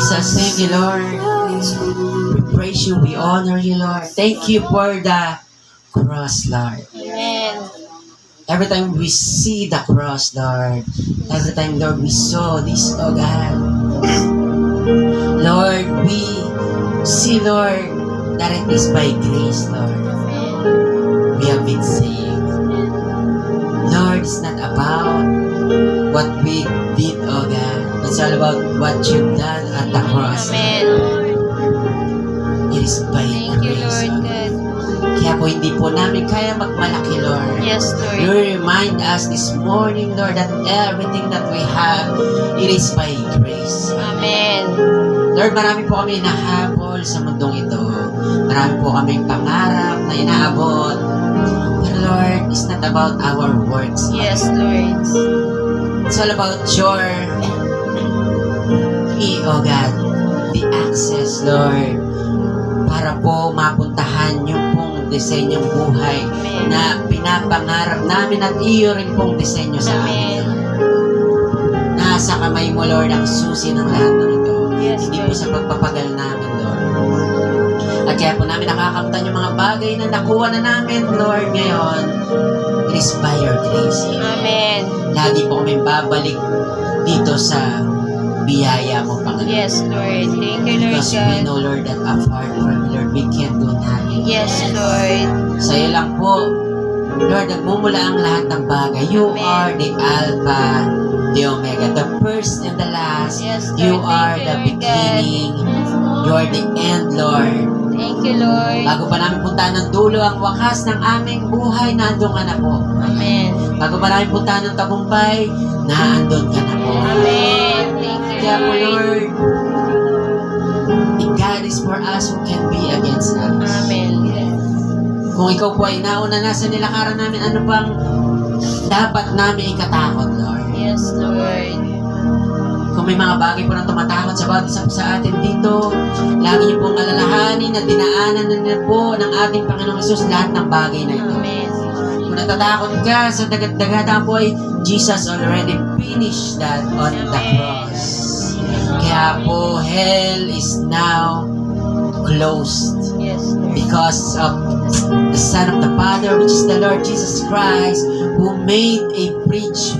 Jesus. Thank you, Lord. We praise you. We honor you, Lord. Thank you for the cross, Lord. Amen. Every time we see the cross, Lord, every time, Lord, we saw this, oh God, Lord, we see, Lord, that it is by grace, Lord, we have been saved. Lord, it's not about what we did, oh God. It's all about what you've done at the cross. Amen. It is by Thank you, grace, Lord oh God. God. Kaya po hindi po namin kaya magmalaki, Lord. Yes, You Lord. remind us this morning, Lord, that everything that we have, it is by grace. Amen. Lord, marami po kami nahabol sa mundong ito. Marami po kaming pangarap na inaabot. Pero Lord, it's not about our works. Yes, Lord. It's all about your, oh God, the access, Lord, para po mapuntahan yung pong disenyong buhay na pinapangarap namin at iyo rin pong disenyo sa amin. Amen. Nasa kamay mo, Lord, ang susi ng lahat ng ito. Yes, Hindi po Lord. sa pagpapagal namin, Lord. At kaya po namin nakakamtan yung mga bagay na nakuha na namin, Lord, ngayon. It is by your grace. Amen. Lagi po kami babalik dito sa biyaya mo, Panginoon. Yes, Lord. Thank you, Lord Because we God. know, Lord, that apart from you, Lord, we can't do nothing. Yes, Lord. Sa'yo lang po, Lord, nagmumula ang lahat ng bagay. You Amen. are the Alpha, the Omega, the first and the last. Yes, Lord. You are Thank the you, Lord beginning. You are the end, Lord. Thank you, Lord. Bago pa namin puntahan ng dulo ang wakas ng aming buhay, nandun ka na po. Amen. Bago pa namin puntahan ng tagumpay, naandun ka na po. Amen. Thank you, Kaya po, Lord. Lord, if God is for us, who can be against us? Amen. Kung ikaw po ay nauna na sa nilakaran namin, ano bang dapat namin ikatakot, Lord? Yes, Lord. Kung may mga bagay po na tumatakot sa bawat isa sa atin dito, lagi niyo pong alalahanin na dinaanan na niyo po ng ating Panginoong Hesus lahat ng bagay na ito. Amen. Kung natatakot ka sa dagat-dagatan po ay Jesus already finished that on the cross. Kaya po, hell is now closed. Yes, Lord. Because of the Son of the Father, which is the Lord Jesus Christ, who made a bridge,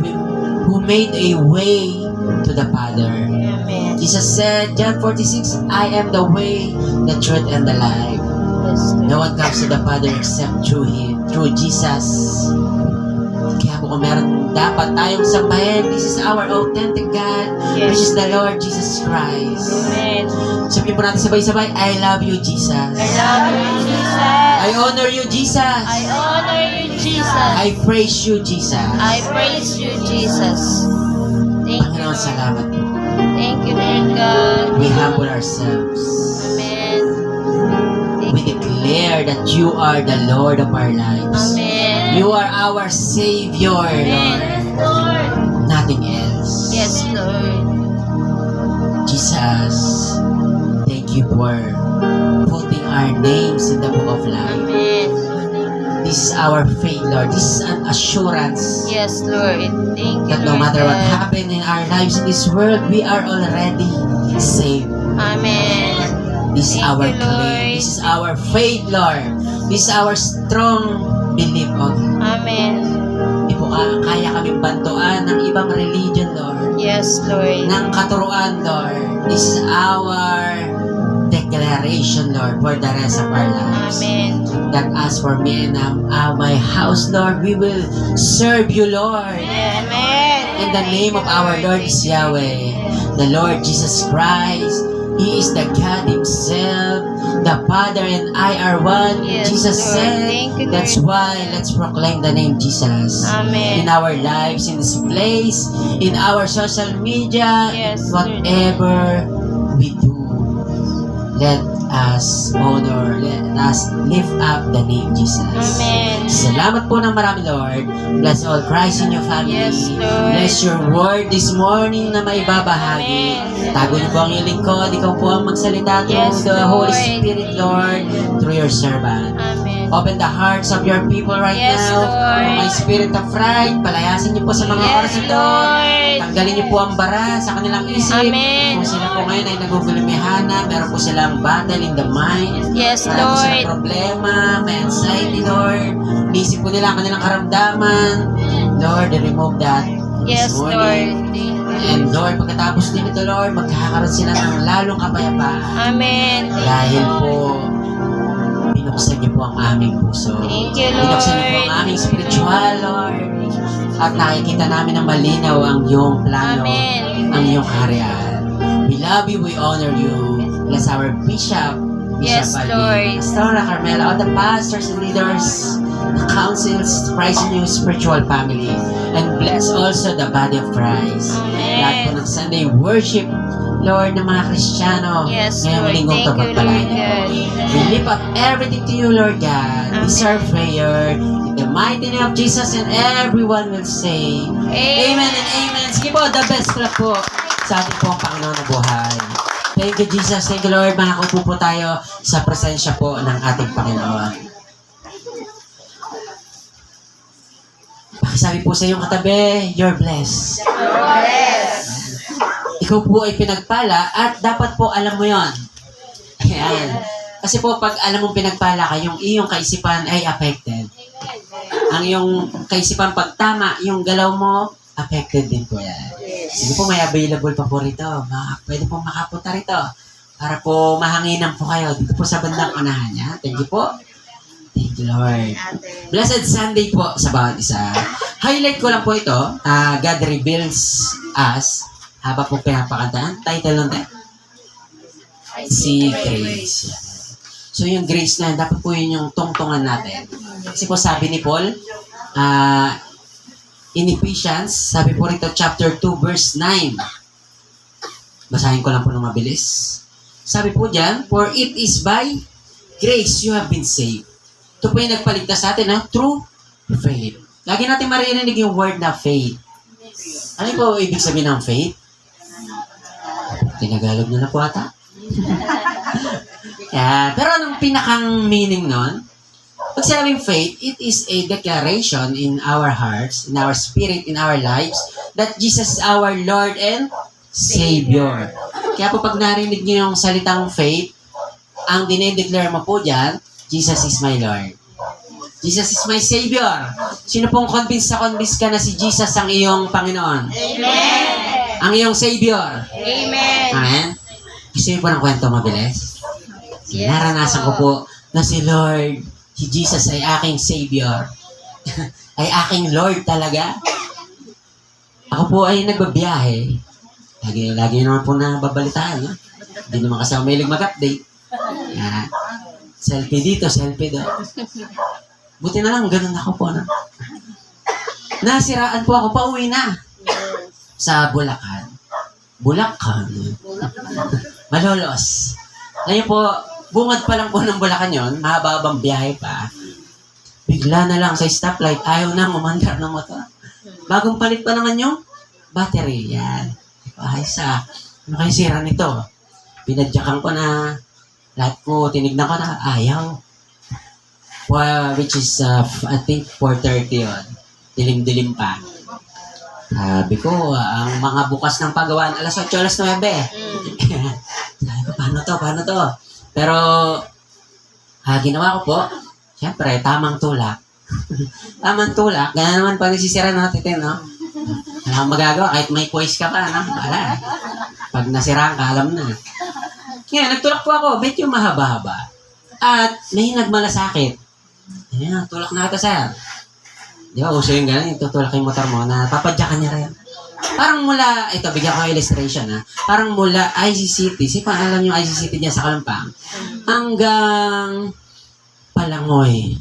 who made a way to the Father. Amen. Jesus said, John 46, I am the way, the truth, and the life. Yes, No Lord. one comes to the Father except through Him, through Jesus. Kaya po kung meron dapat tayong sambahin, this is our authentic God, Yes. which is the Lord Jesus Christ. Amen. Sabihin po natin sabay-sabay, I love you, Jesus. I love you, Jesus. I honor you, Jesus. I honor you, Jesus. I praise you, Jesus. I praise you, Jesus. Thank you, Panginoon, Lord. salamat po. Thank you, Lord God. We humble ourselves. Amen. We declare that you are the Lord of our lives. Amen. You are our Savior, Amen. Lord. Nothing else. Yes, Lord. Jesus, thank you for putting our names in the book of life. Amen. This is our faith, Lord. This is an assurance Yes, Lord. Thank you, that no Lord matter what God. happened in our lives in this world, we are already saved. Amen. This is Thank our you, claim. Lord. This is our faith, Lord. This is our strong belief, oh God. Amen. Hindi po kaya kaming bantuan ng ibang religion, Lord. Yes, Lord. Ng katuruan, Lord. This is our declaration, Lord, for the rest of our lives. Amen. That as for me and my house, Lord, we will serve you, Lord. Amen. In the name of our Lord is Yahweh, the Lord Jesus Christ. He is the God Himself. The Father and I are one. Yes, Jesus Lord. said, Thank you, that's Lord. why let's proclaim the name Jesus. Amen. In our lives, in this place, in our social media, Yes, Lord. whatever we do, let us honor, let us lift up the name Jesus. Amen. Salamat po ng marami, Lord. Bless all Christ in your family. Yes, Lord. Bless your word this morning na maibabahagi. Amen. Tago niyo po ang iyong lingkod. Ikaw po ang magsalita through Yes, the Holy Lord. Spirit, Lord, through your servant. Amen. Open the hearts of your people right Yes, now. Lord. May spirit of pride, palayasin niyo po sa mga Yes, oras na ito. Lord. Tanggalin niyo po ang bara sa kanilang isip. Amen. Kung sila po ngayon ay nagugulumihana, meron po silang battle in the mind. Yes, Meron po silang Lord. problema, may anxiety, Lord. Inisip po nila ang kanilang karamdaman. Lord, remove that Yes, this Lord. morning. And Lord, pagkatapos din ito, Lord, magkakaroon sila ng lalong kapayapaan. Amen. Dahil po, binuksan niyo po ang aming puso. Thank you, Binuksan niyo po ang Lord. aming spiritual, Lord. At nakikita namin ng malinaw ang iyong plano, Amen. ang iyong kaharian. We love you, we honor you. Bless our Bishop, Yes, Alvin, Lord. Pastora Carmela, all the pastors and leaders, the councils, Christ in your spiritual family. And bless also the body of Christ. Amen. Lahat po ng Sunday worship, Lord, ng mga Kristiyano. Yes, ngayong Lord. linggong Thank you, pagpalain Lord niyo po. God. We lift up everything to you, Lord God. This is our Amen. prayer. In the mighty name of Jesus, and everyone will say, Amen and Amen. Sige po, the best clap po sa ating pong Panginoon na buhay. Thank you, Jesus. Thank you, Lord. Makakupo po tayo sa presensya po ng ating Panginoon. Pakisabi po sa iyong katabi, you're blessed. Ikaw po ay pinagpala at dapat po alam mo yon. Ayan. Kasi po pag alam mong pinagpala ka, yung iyong kaisipan ay affected. Ang iyong kaisipan pag tama, yung galaw mo, affected din po yan. Sige po, may available pa po rito. Pwede po makapunta rito para po mahanginan po kayo dito po sa bandang unahan niya. Thank you po. Thank you, Lord. Blessed Sunday po sa bawat isa. Highlight ko lang po ito. God reveals us. Haba po pinapakantaan. Title nun tayo. Si Grace. So yung grace na, dapat po yun yung tungtungan natin. Kasi po sabi ni Paul, in Ephesians, sabi po rito, chapter 2, verse 9. Basahin ko lang po ng mabilis. Sabi po dyan, for it is by grace you have been saved. Ito po yung nagpaligtas sa atin, through faith. Lagi natin maririnig yung word na faith. Ano po ibig sabihin ng faith? Tinagalog nyo na po ata. Pero anong pinakang meaning nun? Pag sinabing faith, it is a declaration in our hearts, in our spirit, in our lives, that Jesus is our Lord and Savior. Kaya po pag narinig niyo yung salitang faith, ang dinedeclare mo po dyan, Jesus is my Lord. Jesus is my Savior. Sino pong convinced ka na si Jesus ang iyong Panginoon? Amen. Ang iyong Savior? Amen. Amen? Gusto niyo po ng kwento mabilis? Yes, Naranasan ko po na si Lord, si Jesus ay aking Savior. Ay aking Lord talaga. Ako po ay nagbabiyahe. Lagi naman po na babalitaan. No? Hindi naman kasi ako mahilig mag-update. Selfie dito, selfie doon. Buti na lang, ganun ako po. No? Nasiraan po ako, pauwi na. Sa Bulacan. Bulacan. Malolos. Ngayon po, bungad pa lang po ng Bulacan yun, mahaba-habang biyahe pa. Bigla na lang sa stoplight, ayaw na umandar ng motor. Bagong palit pa naman yung battery. Yan. Ayos ano kayo sira nito? Pinadyakan ko na, lahat ko, tinignan ko na, ayaw. Which is, I think, 4:30 yun. Dilim-dilim pa. Sabi ko, ang mga bukas ng paggawaan, alas 8, alas 9. Sabi ko, paano to? Pero, ginawa ko po, siyempre, tamang tulak. Tamang tulak, gano'n naman pag nasisira natin, no? Wala kang magagawa, kahit may poise ka pa, no? Wala. Pag nasiraan ka, alam na. Kaya, nagtulak po ako, medyo mahaba-haba. At, may nagmalasakit. Ayan, tulak na kita, sir. Di ba, uso yung gano'n, yung tutulak yung motor mo, na papadyakan niya rin. Parang mula, ito, bigyan ko illustration, ha? Parang mula ICCT, alam yung ICCT niya sa Kalumpang, hanggang Palangoy.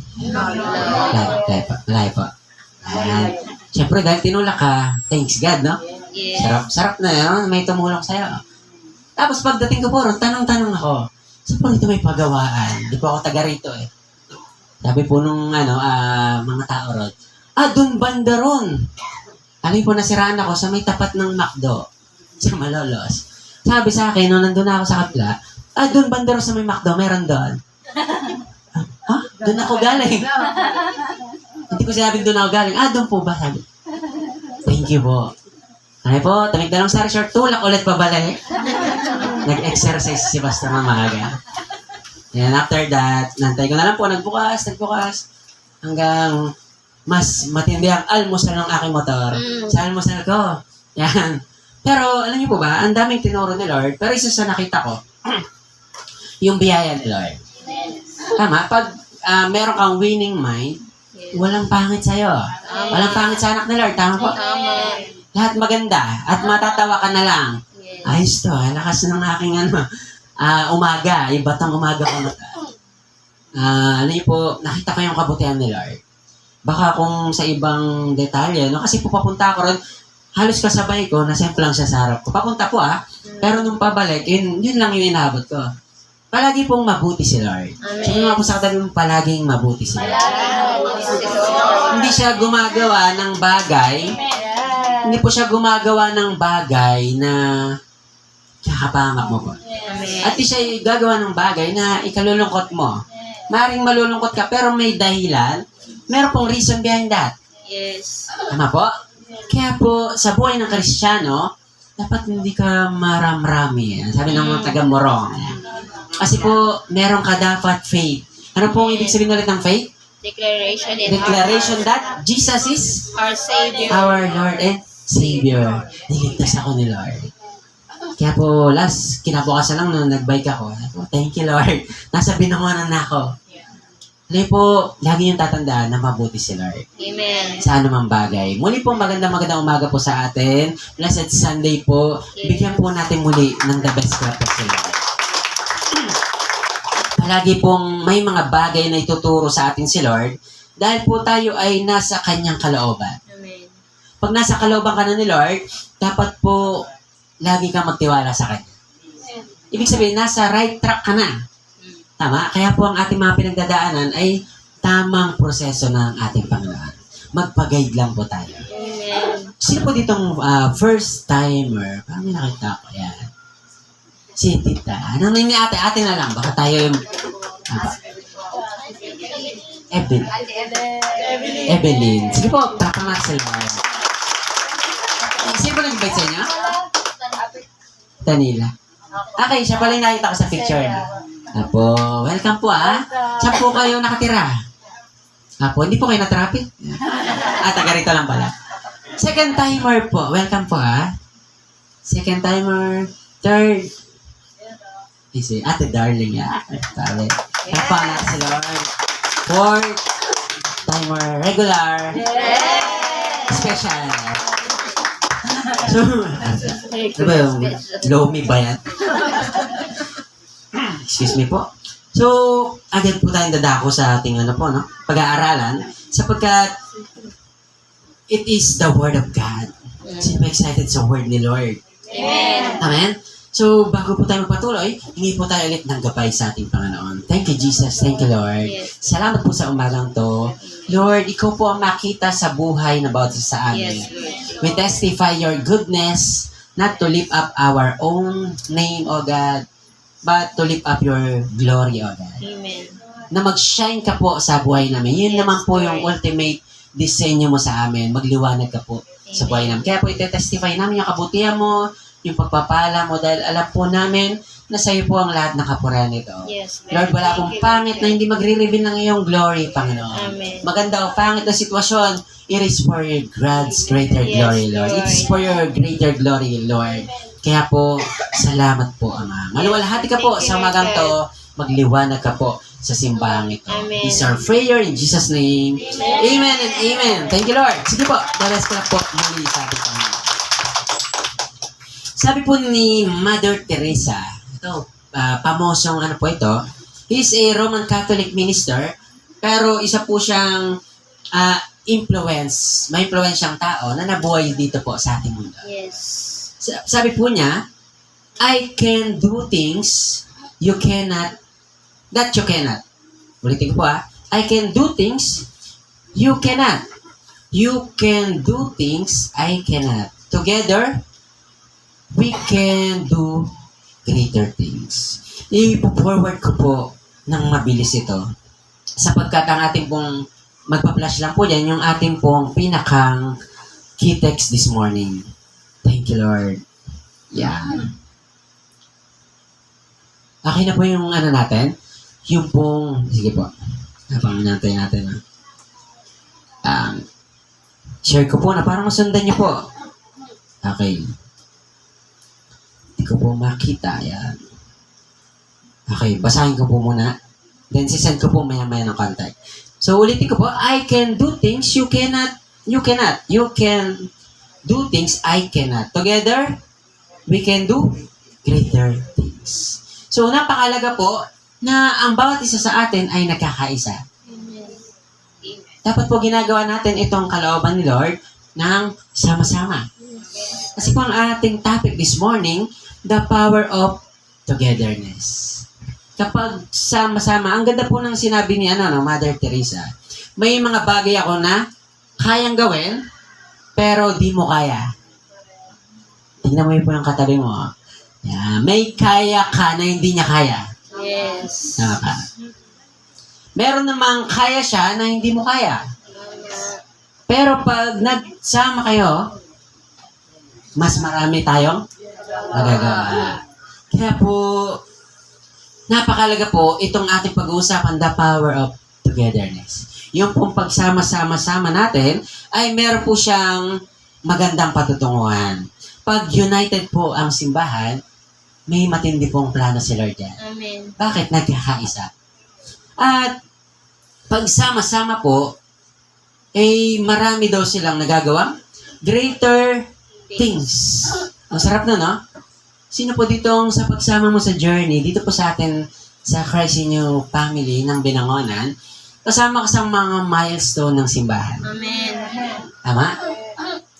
Layo po. Ayan. Siyempre, dahil tinulak ka, thanks God, no? Yes. Sarap na yun, may tumulong sa'yo. Tapos pagdating ko po ron, tanong-tanong ako, saan po rito may pagawaan? Di po ako taga rito eh. Sabi po nung mga tao ron, dun banda ron. Alam po, nasiraan ako sa may tapat ng McDo, sa Malolos. Sabi sa akin, nung nandun ako sa kapla, dun banda ron sa may McDo, meron doon. Ha? Doon ako galing. Hindi ko sinabing doon ako galing. Doon po ba? Sabi. Thank you po. Ay po, tamig na lang sa short, tulak ulit pabalik. Nag-exercise si Pastor Mamaga. And after that, nantay ko na lang po, nagbukas, hanggang mas matindi ang almusal ng aking motor. Sa almusal ko. Yan. Pero, alam niyo po ba, ang daming tinuro ni Lord, pero isa sa nakita ko, yung biyaya ni Lord. Tama, pag meron kang winning mind, walang pangit sa'yo. Walang pangit sa anak ni Lord. Tama po? Lahat maganda at matatawa ka na lang. Ayos to, lakas ng aking umaga, yung batang umaga ko na. Ano yun po, nakita ko yung kabutihan ni Lord. Baka kung sa ibang detalye, no? Kasi po papunta ako ron, halos kasabay ko, nasemp lang siya sa harap ko. Papunta po pero nung pabalik, yun lang yung inaabot ko. Palagi pong mabuti si Lord. Sabi nga po sa katabi mo, palaging mabuti si Lord. Hindi siya gumagawa ng bagay, hindi po siya gumagawa ng bagay na kakapangak mo po. At di siya gagawa ng bagay na ikalulungkot mo. Maring malulungkot ka, pero may dahilan. Meron pong reason behind that. Yes. Tama po? Kaya po, sa buhay ng Kristiyano, dapat hindi ka maramrami. Sabi ng mga taga-morong. Kasi po, meron ka dapat faith. Ano pong ibig sabihin ulit ng faith? Declaration that Jesus is our Savior. Our Lord and Savior. Niligtas ako ni Lord. Kaya po, last, kinabukasan lang nung nag-bike ako. Thank you, Lord. Nasa binangonan na ako. Lagi po, lagi yung tatandaan na mabuti si Lord. Amen. Sa anumang bagay. Muli po, magandang umaga po sa atin. Blessed Sunday po. Bigyan po natin muli ng the best clap po si Lord. Palagi pong may mga bagay na ituturo sa atin si Lord dahil po tayo ay nasa kanyang kalooban. Amen. Pag nasa kalooban ka na ni Lord, dapat po lagi kang magtiwala sa Kanya. Ibig sabihin, nasa right track ka na. Tama? Kaya po ang ating mga pinagdadaanan ay tamang proseso ng ating Panginoon. Magpag-guide lang po tayo. Amen. Sino po ditong first timer? Parang may nakita ko. Yan. Si Tita. Anong name ni ate? Ate na lang. Baka tayo yung... Evelyn. Sige po, tapangat sa Lord. Sino po nag-invite sa inyo? Danila. Okay, siya pala yung nakita ko sa picture. Apo, welcome po Saan po kayo nakatira? Apo, hindi po kayo na-traffic? Taga rito lang pala. Second timer po. Welcome po Second timer. Third. Si Ate Darling Sabi. Tapangat si Lord. Fourth timer. Regular. Special. So, ano ba yung Lomi ba yan? Excuse me po. So, agad po tayong dadako sa ating pag-aaralan sapagkat it is the Word of God. Sino ba excited sa Word ni Lord? Amen. Amen? So, bago po tayo magpatuloy, hingi po tayo ulit ng gabay sa ating Panginoon. Thank you, Jesus. Thank you, Lord. Yes. Salamat po sa umagang to. Lord, ikaw po ang makita sa buhay na bawat isa sa amin. Yes, Lord. We testify your goodness, not to lift up our own name, O God, but to lift up your glory, O God. Amen. Na mag-shine ka po sa buhay namin. Yun Yes, naman po Lord. yung ultimate disenyo mo sa amin. Magliwanag ka po sa buhay namin. Kaya po ite-testify namin yung kabutihan mo, yung pagpapala mo, dahil alam po namin na sa iyo po ang lahat ng kapurihan nito. Yes, Lord, wala akong pangit na hindi magre-reveal ng iyong glory, Panginoon. Amen. Maganda o pangit na sitwasyon, it is for your God's greater Yes, glory, Lord. It is for your greater glory, Lord. Kaya po, salamat po, Ama. Maluwalhati ka po Thank you, sa umagang Lord. to, magliwanag ka po sa simbahan ito. Amen. This is our prayer in Jesus' name. Amen and amen. Thank you, Lord. Sige po, dalas ko lang po muli sa ating Panginoon. Sabi po ni Mother Teresa, ito, pamosong po ito, he's a Roman Catholic minister, pero isa po siyang may influensyang tao na nabuhay dito po sa ating mundo. Yes. Sabi po niya, I can do things that you cannot. Ulitin ko po I can do things you cannot. You can do things I cannot. Together, we can do greater things. I-forward ko po ng mabilis ito. sapagkat ang ating pong magpa-flash lang po yan, yung ating pong pinakang key text this morning. Thank you, Lord. Yan. Okay na po yung ano natin? Yung pong, sige po. Habang natin natin. Share ko po na parang masundan niyo po. Okay. Hindi ko po makita. Yan. Okay, basahin ko po muna. Then, sisend ko po maya-maya ng contact. So, ulitin ko po, I can do things you cannot. You cannot. You can do things I cannot. Together, we can do greater things. So, napakalaga po na ang bawat isa sa atin ay nakakaisa. Dapat po ginagawa natin itong kalooban ni Lord ng sama-sama. Kasi po ang ating topic this morning, the power of togetherness. Kapag sama-sama, ang ganda po ng sinabi ni Mother Teresa, may mga bagay ako na kayang gawin, pero di mo kaya. Tingnan mo yun po yung katabi mo. Yeah, may kaya ka na hindi niya kaya. Yes. Tama ka. Meron namang kaya siya na hindi mo kaya. Pero pag nagsama kayo, mas marami tayong magagawa. Kaya po, napakalaga po itong ating pag-uusapan, the power of togetherness. Yung pong pagsama-sama-sama natin ay meron po siyang magandang patutunguhan. Pag united po ang simbahan, may matindi pong plano si Lord yan. Amen. Bakit? Nagkakaisa. At pagsama-sama po, marami daw silang nagagawang greater things. Ang sarap na, no? Sino po ditong sa pagsama mo sa journey, dito po sa atin, sa Christ in You family ng Binangonan, kasama ka sa mga milestone ng simbahan. Amen. Tama?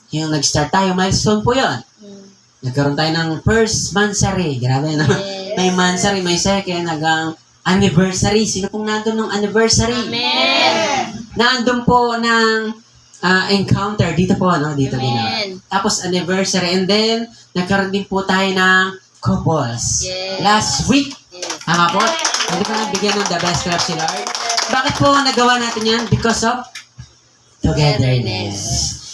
Yung nag-start tayo, milestone po yon. Nagkaroon tayo ng first mansary. Grabe, no? May mansary, may second, hanggang anniversary. Sino pong nandun ng anniversary? Amen. Nandun po ng encounter. Dito po, no? Dito din. Amen. Tapos anniversary. And then, nagkaroon din po tayo ng couples. Yes. Last week. Yes. Tama po? Hindi ko nagbigyan ng the best love si Lord. Bakit po nagawa natin yan? Because of togetherness.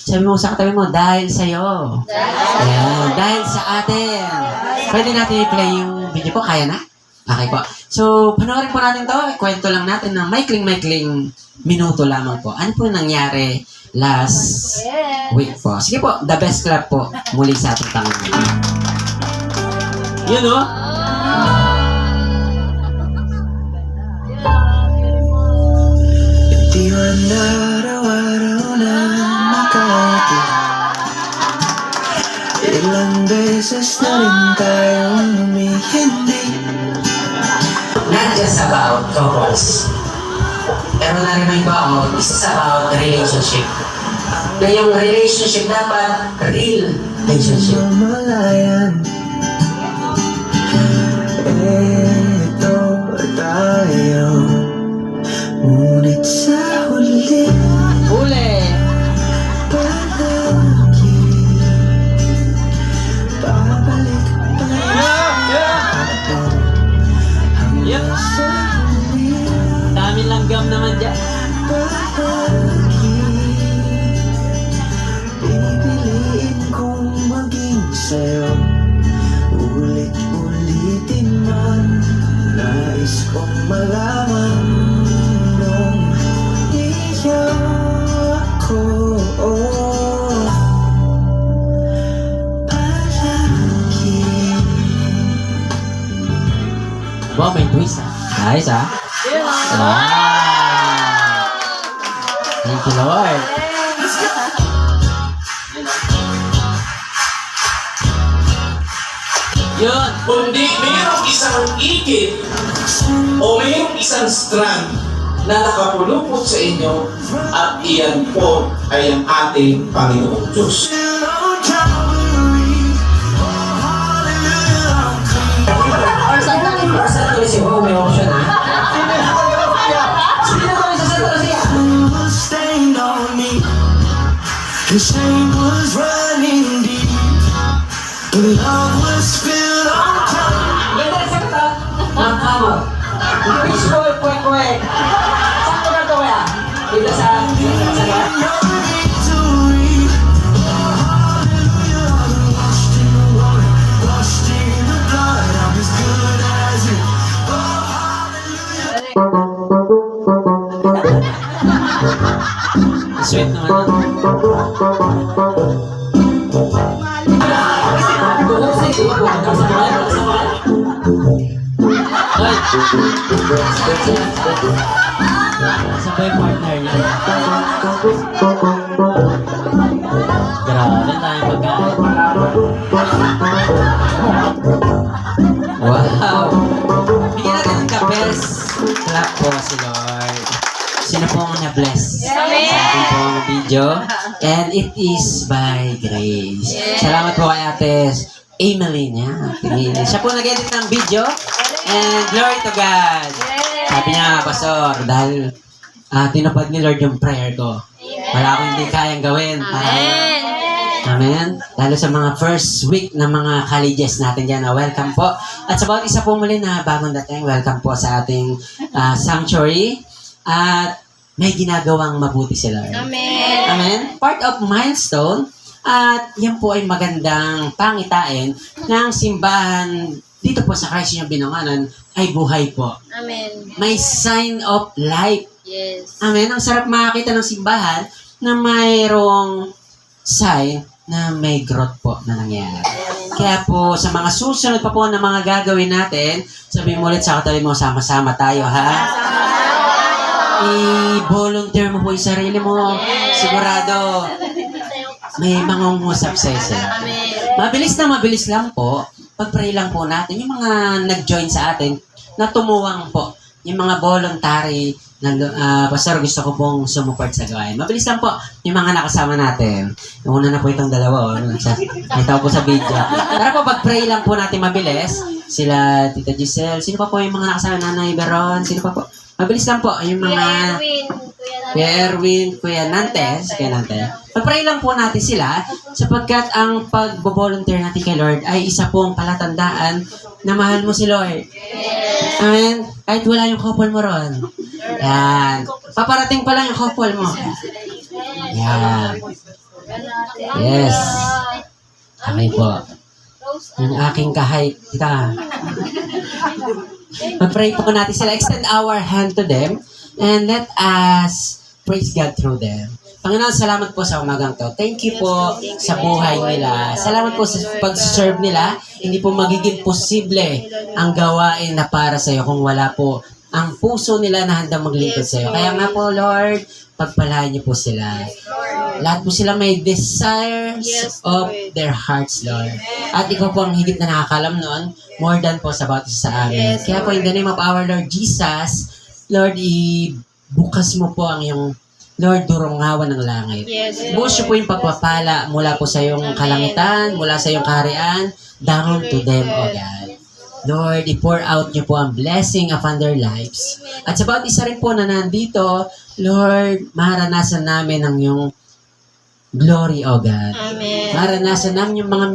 Sabi mo sa katabi mo, dahil sa'yo. Ayan, dahil sa atin. Pwede natin i-play yung video po. Kaya na? Okay po. So, panoorin po natin to. Kwento lang natin ng maikling-maikling minuto lamang po. Ano po nangyari last week po? Sige po, the best clap po muli sa ating Panginoon. Yun o. Di man araw-araw na nakarating. Ilang beses na rin tayong humihindi. Not just about couples. Pero na-remind ko ako, this is about relationship. Na yung relationship dapat real relationship. Mamalayan. Ito tayo. Ngunit sa huli, Uli! palagi babalik tayo. Yep. Sa huli, Dami langgam naman dyan. palagi pipiliin kong maging sa'yo. Ulit-ulitin man, nais kong malaman nung iyo ako. Palagi. Wow, may twist ah. Nice ah. Wow! Thank you, Lord. Yun. Kundi mayroong isang ikit o mayroong isang strand na nakapulupot sa inyo at iyan po ay ang ating Panginoong Diyos. Sa tuloy si Bo, may option ah. Sige na tuloy sa tuloy siya. Stained on me, the shame was running deep, the love was spilled on top. Ganda sa kata. Ang hammer. Fish boy, kwek-kwek. Sa Dito sa Your victory. Hallelujah, I'm washed in the water, washed in the blood. I'm as good as you. Sweet naman. Hoy! Sabay partner niya. Grabe tayong pagkain. Wow! Bigyan natin ng kapes. Clap po si Lord. Sino po ang na-bless sa ating pong video? And it is by grace. Salamat po kay Ate Emily niya. Siya po nag-edit ng video. And glory to God. Sabi niya, Pastor, dahil tinupad ni Lord yung prayer ko. Wala akong hindi kayang gawin. Amen. Amen. Lalo sa mga first week na mga colleges natin dyan. Welcome po. At sa bawat isa po muli na bagong dating, welcome po sa ating sanctuary. At may ginagawang mabuti si Lord. Amen. Amen. Part of milestone. At yan po ay magandang pangitain ng simbahan dito po sa Christ yung binanganan ay buhay po. Amen. May sign of life. Yes. Amen. Ang sarap makakita ng simbahan na mayroong sign na may growth po na nangyari. Kaya po, sa mga susunod pa po na mga gagawin natin, sabihin mo ulit sa katabi mo, sama-sama tayo, ha? I-volunteer mo po yung sarili mo. Sigurado, may mangungusap sa'yo sila. Mabilis lang po. Pag-pray lang po natin. Yung mga nag-join sa atin, na tumuwang po. Yung mga voluntary, Pastor, gusto ko pong sumuport sa gawain. Mabilis lang po. Yung mga nakasama natin. Yung una na po itong dalawa. Nakita ko po sa video. Tara po, pag-pray lang po natin mabilis. Sila, Tita Giselle. Sino pa po yung mga nakasama? Nanay Beron. Sino pa po? Mabilis lang po. Yung mga... Kuya Erwin, Kuya Nantes. Pag-pray lang po natin sila sapagkat ang pag-volunteer natin kay Lord ay isa pong palatandaan na mahal mo si Lord. Amen? Kahit wala yung couple mo ron. Yan. Paparating pa lang yung couple mo. Yan. Yes. Okay po. Yung aking kahit kita. Pag-pray po natin sila. Extend our hand to them and let us praise God through them. Panginoon, salamat po sa umagang to. Thank you po sa buhay nila. Salamat po sa pag-serve nila. Hindi po magiging posible ang gawain na para sa iyo kung wala po ang puso nila na handang maglingkod sa iyo. Kaya nga po, Lord, pagpalain niyo po sila. Lahat po sila may desires of their hearts, Lord. At ikaw po ang higit na nakakalam noon, more than po sa bawat isa sa amin. Kaya po, in the name of our Lord Jesus, Lord, bukas mo po ang iyong Lord, durungawan ng langit. Bukas po yung pagpapala mula po sa iyong kalangitan, mula sa iyong kaharian, down to them, O God. Lord, i-pour out niyo po ang blessing upon their lives. At sa bawat isa rin po na nandito, Lord, maranasan namin ang iyong glory, O God. Amen. Maranasan namin yung mga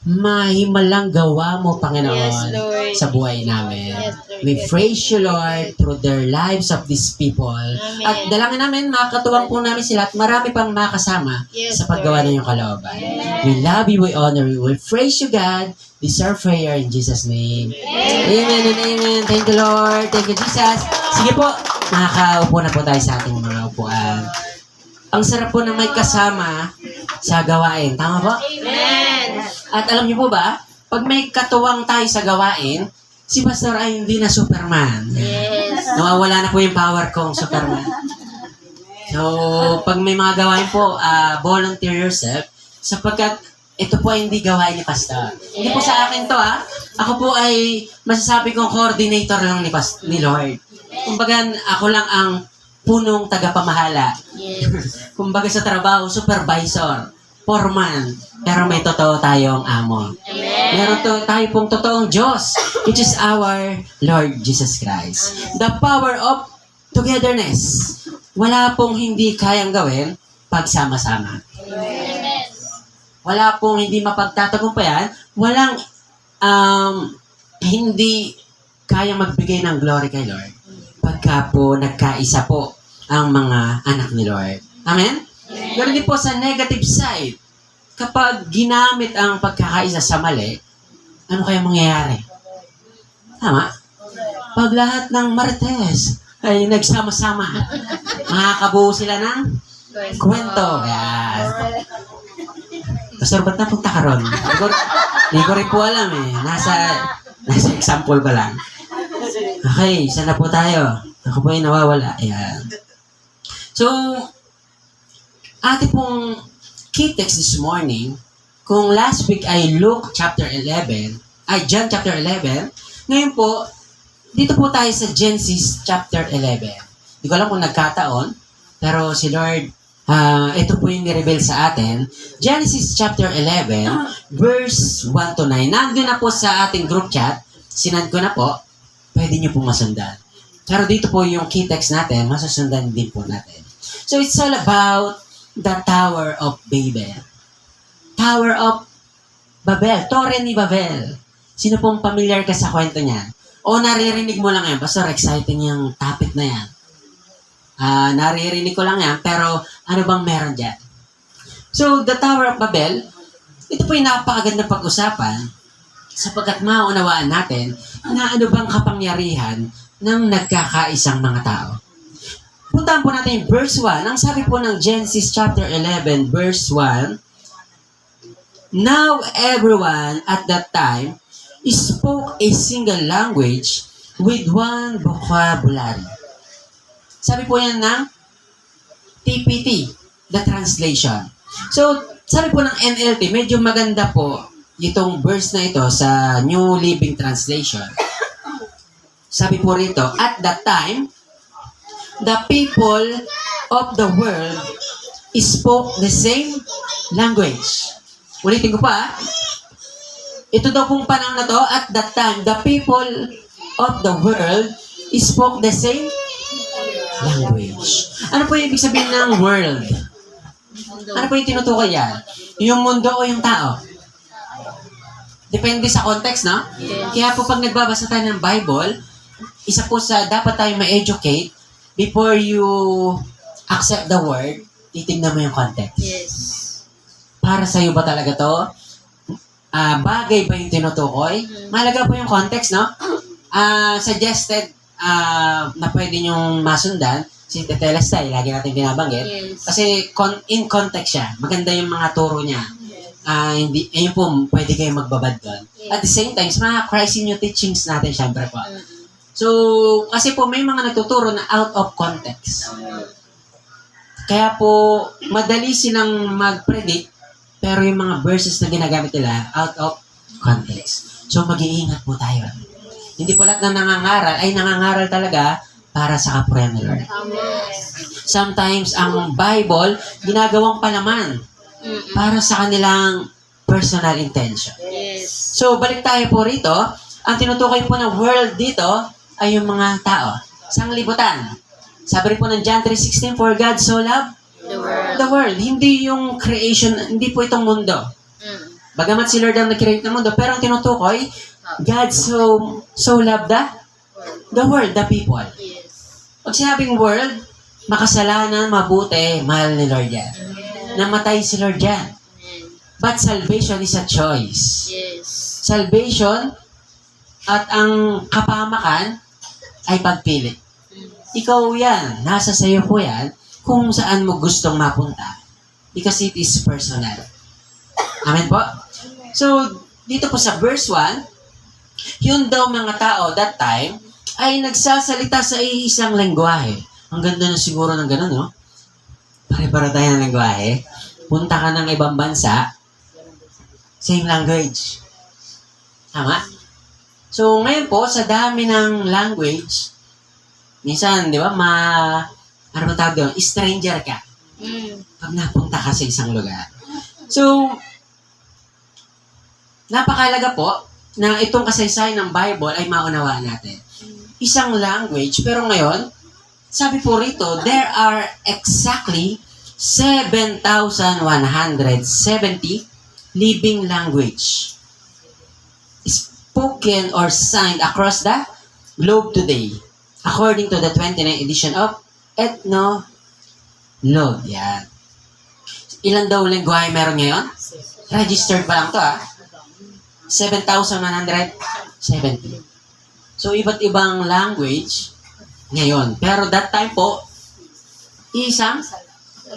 mahimalang gawa mo, Panginoon, Lord. sa buhay namin. Lord. We praise you, Lord, through their lives of these people. At dalangin namin, makakatuwang po namin sila at marami pang makasama sa paggawa ng iyong kalooban. We love you, we honor you, we praise you, God. This is our prayer in Jesus' name. Amen and amen. Thank you, Lord. Thank you, Jesus. Sige po, makakaupo na po tayo sa ating mga upuan. Ang sarap po na may kasama sa gawain. Tama po? Amen. At alam niyo po ba, pag may katuwang tayo sa gawain, si Pastor ay hindi na Superman. Yes. Nawawala na po yung power kong Superman. So, pag may mga gawain po, volunteer yourself, sapagkat ito po ay hindi gawain ni Pastor. Hindi po sa akin to, Ako po ay masasabi kong coordinator lang ni Lord. Kumbaga, ako lang ang punong tagapamahala. Yes. Kumbaga sa trabaho, supervisor, foreman, pero may totoo tayong amo. Meron tayo pong totoong Diyos, which is our Lord Jesus Christ. The power of togetherness. Wala pong hindi kayang gawin pagsama-sama. Wala pong hindi mapagtatagumpayan. Walang hindi kayang magbigay ng glory kay Lord. Pagka po nagkaisa po ang mga anak ni Lord. Amen? Pero din po sa negative side, kapag ginamit ang pagkakaisa sa mali, ano kaya mangyayari? Tama? Pag lahat ng Marites ay nagsama-sama, makakabuo sila ng kwento. Yan. Pastor, ba't napunta ka ron? Hindi ko rin po alam eh. Nasa example ko lang. Okay, saan na po tayo? Ako po ay nawawala. Ayan. So, ate pong key text this morning, kung last week ay John chapter 11, ngayon po, dito po tayo sa Genesis chapter 11. Hindi ko alam kung nagkataon, pero si Lord, ito po yung ni-reveal sa atin. Genesis chapter 11, verse 1 to 9. Nandun na po sa ating group chat, sinand ko na po, pwede nyo pong masundan. Pero dito po yung key text natin, masusundan din po natin. So it's all about the Tower of Babel. Tower of Babel, Torre ni Babel. Sino pong familiar ka sa kwento niyan? O naririnig mo lang yan? Pastor, exciting yung topic na yan. Naririnig ko lang yan, pero ano bang meron dyan? So, the Tower of Babel, ito po yung napakaganda pag-usapan sapagkat maunawaan natin na ano bang kapangyarihan ng nagkakaisang mga tao. Puntahan po natin yung verse 1. Ang sabi po ng Genesis chapter 11, verse 1, Now everyone at that time spoke a single language with one vocabulary. Sabi po yan ng TPT, the translation. So, sabi po ng NLT, medyo maganda po itong verse na ito sa New Living Translation. Sabi po rito, at that time, the people of the world spoke the same language. Ulitin ko pa, ito daw pong panahon na to, at that time, the people of the world spoke the same language. Ano po yung ibig sabihin ng world? Ano po yung tinutukoy yan? Yung mundo o yung tao? Depende sa context, no? Yes. Kaya po pag nagbabasa tayo ng Bible, isa po sa dapat tayo ma-educate before you accept the word, titignan mo yung context. Yes. Para sa'yo ba talaga to? Bagay ba yung tinutukoy? Mahalaga po yung context, no? Suggested na pwede nyong masundan, si Tetelestai, lagi natin binabanggit. Yes. Kasi in context siya. Maganda yung mga turo niya. Hindi, ayun po, pwede kayong magbabad doon. Yes. At the same time, sa mga Christ in you teachings natin, syempre po. So, kasi po, may mga nagtuturo na out of context. Kaya po, madali silang mag-predict, pero yung mga verses na ginagamit nila, out of context. So, mag-iingat po tayo. Hindi po lahat na nangangaral, ay nangangaral talaga para sa kapurihan ni Lord. Sometimes, ang Bible, ginagawang palaman para sa kanilang personal intention. Yes. So, balik tayo po rito. Ang tinutukoy po ng world dito ay yung mga tao. Sanglibutan. Sabi rin po ng John 3:16, For God so loved the world. Hindi yung creation, hindi po itong mundo. Bagamat si Lord ang nag-create ng mundo, pero ang tinutukoy, God so loved the world, the people. Yes. Pag sinabing world, makasalanan, mabuti, mahal ni Lord yan. Namatay si Lord yan. But salvation is a choice. Yes. Salvation at ang kapamakan ay pagpili. Ikaw yan, nasa sayo po yan, kung saan mo gustong mapunta. Because it is personal. Amen po? So, dito po sa verse 1, yun daw mga tao that time ay nagsasalita sa isang lengguwahe. Ang ganda na siguro ng gano'n, no? Pare-para tayo ng lengguwahe. Punta ka ng ibang bansa, same language. Tama? So, ngayon po, sa dami ng language, minsan, di ba, ano ba tawag doon? Stranger ka. Pag napunta ka sa isang lugar. So, napakalaga po na itong kasaysayan ng Bible ay maunawaan natin. Isang language, pero ngayon, sabi po rito, there are exactly 7,170 living language spoken or signed across the globe today, according to the 29th edition of Ethnologue. Yan. Ilan daw lengguwahe meron ngayon? Registered pa lang to 7,170. So, iba't ibang language ngayon. Pero that time po, isang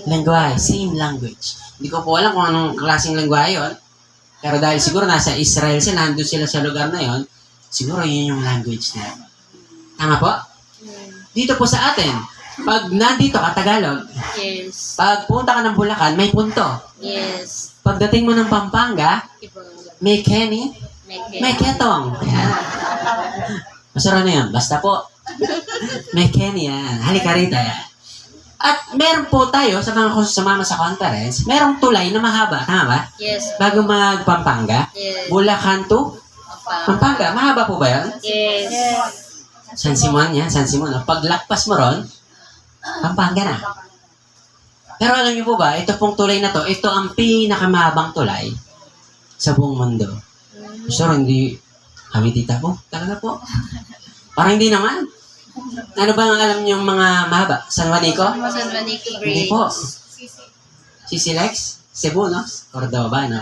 lengguwahe, same language. Hindi ko po alam kung anong klaseng lengguwahe yun. Pero dahil siguro nasa Israel sila, nandun sila sa lugar na yon, siguro yun yung language nila. Tama po? Dito po sa atin, pag nandito ka, Tagalog. Yes. Pag punta ka ng Bulacan, may punto. Yes. Pagdating mo ng Pampanga, may Kenny, may Ketong. Ayan. Masarap na yun. Basta po, may Kenny yan. Halika rito yan. At meron po tayo, sa mga sumama sa conference, merong tulay na mahaba. Tama ba? Yes. Bago mag-Pampanga, Yes. Bulacan to Pampanga. Mahaba po ba yun? Yes. San Simon yan, San Simon. Paglakpas mo ron, Pampanga na. Pero alam niyo po ba, ito pong tulay na to, ito ang pinakamahabang tulay sa buong mundo. Sure, hindi kami tita po. Talaga po. Parang hindi naman. Ano ba ang alam niyong mga mahaba? San Juanico? San Juanico Hindi Bridge. po. Sisilex? Cebu, no? Cordova, no?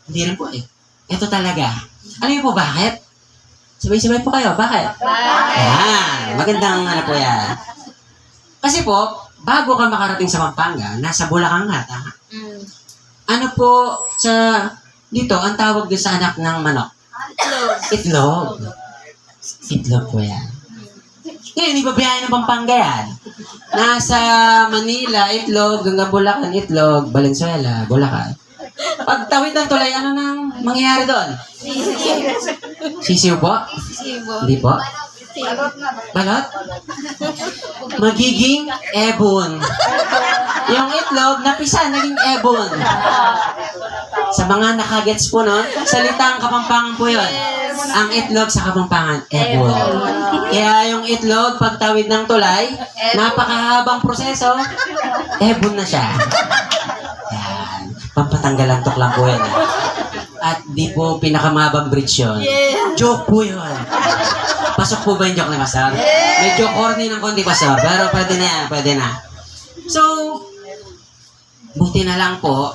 Hindi rin po eh. Ito talaga. Alam niyo po bakit? Sabay-sabay po kayo. Bakit? Ayan. Magandang ano po yan. Kasi po, bago ka makarating sa Pampanga, nasa Bulacan ka, tama? Mm. Ano po sa dito, ang tawag doon sa anak ng manok? Itlog. Itlog po yan. Ngayon, ibabiyahin ng Pampanga yan. Nasa Manila, itlog, hanggang Bulacan, itlog, Valenzuela, Bulacan. Pagtawid ng tulay, ano nang mangyayari doon? Sisiw po? Hindi po? Balot? Magiging ebon. Yung itlog, napisa, naging ebon. Sa mga nakagets po nun, salitang Kapampangan po yun. Ang itlog sa Kapampangan, ebon. Kaya yung itlog, pagtawid ng tulay, napakahabang proseso, ebon na siya. Yan. Pampatanggalan tok lang po yan. At di po pinakamabang bridge yun. Joke po yun. Pasok po ba yung joke ni Pastor? Medyo corny ng konti, Pastor. Pero pwede na yan, pwede na. So, buti na lang po,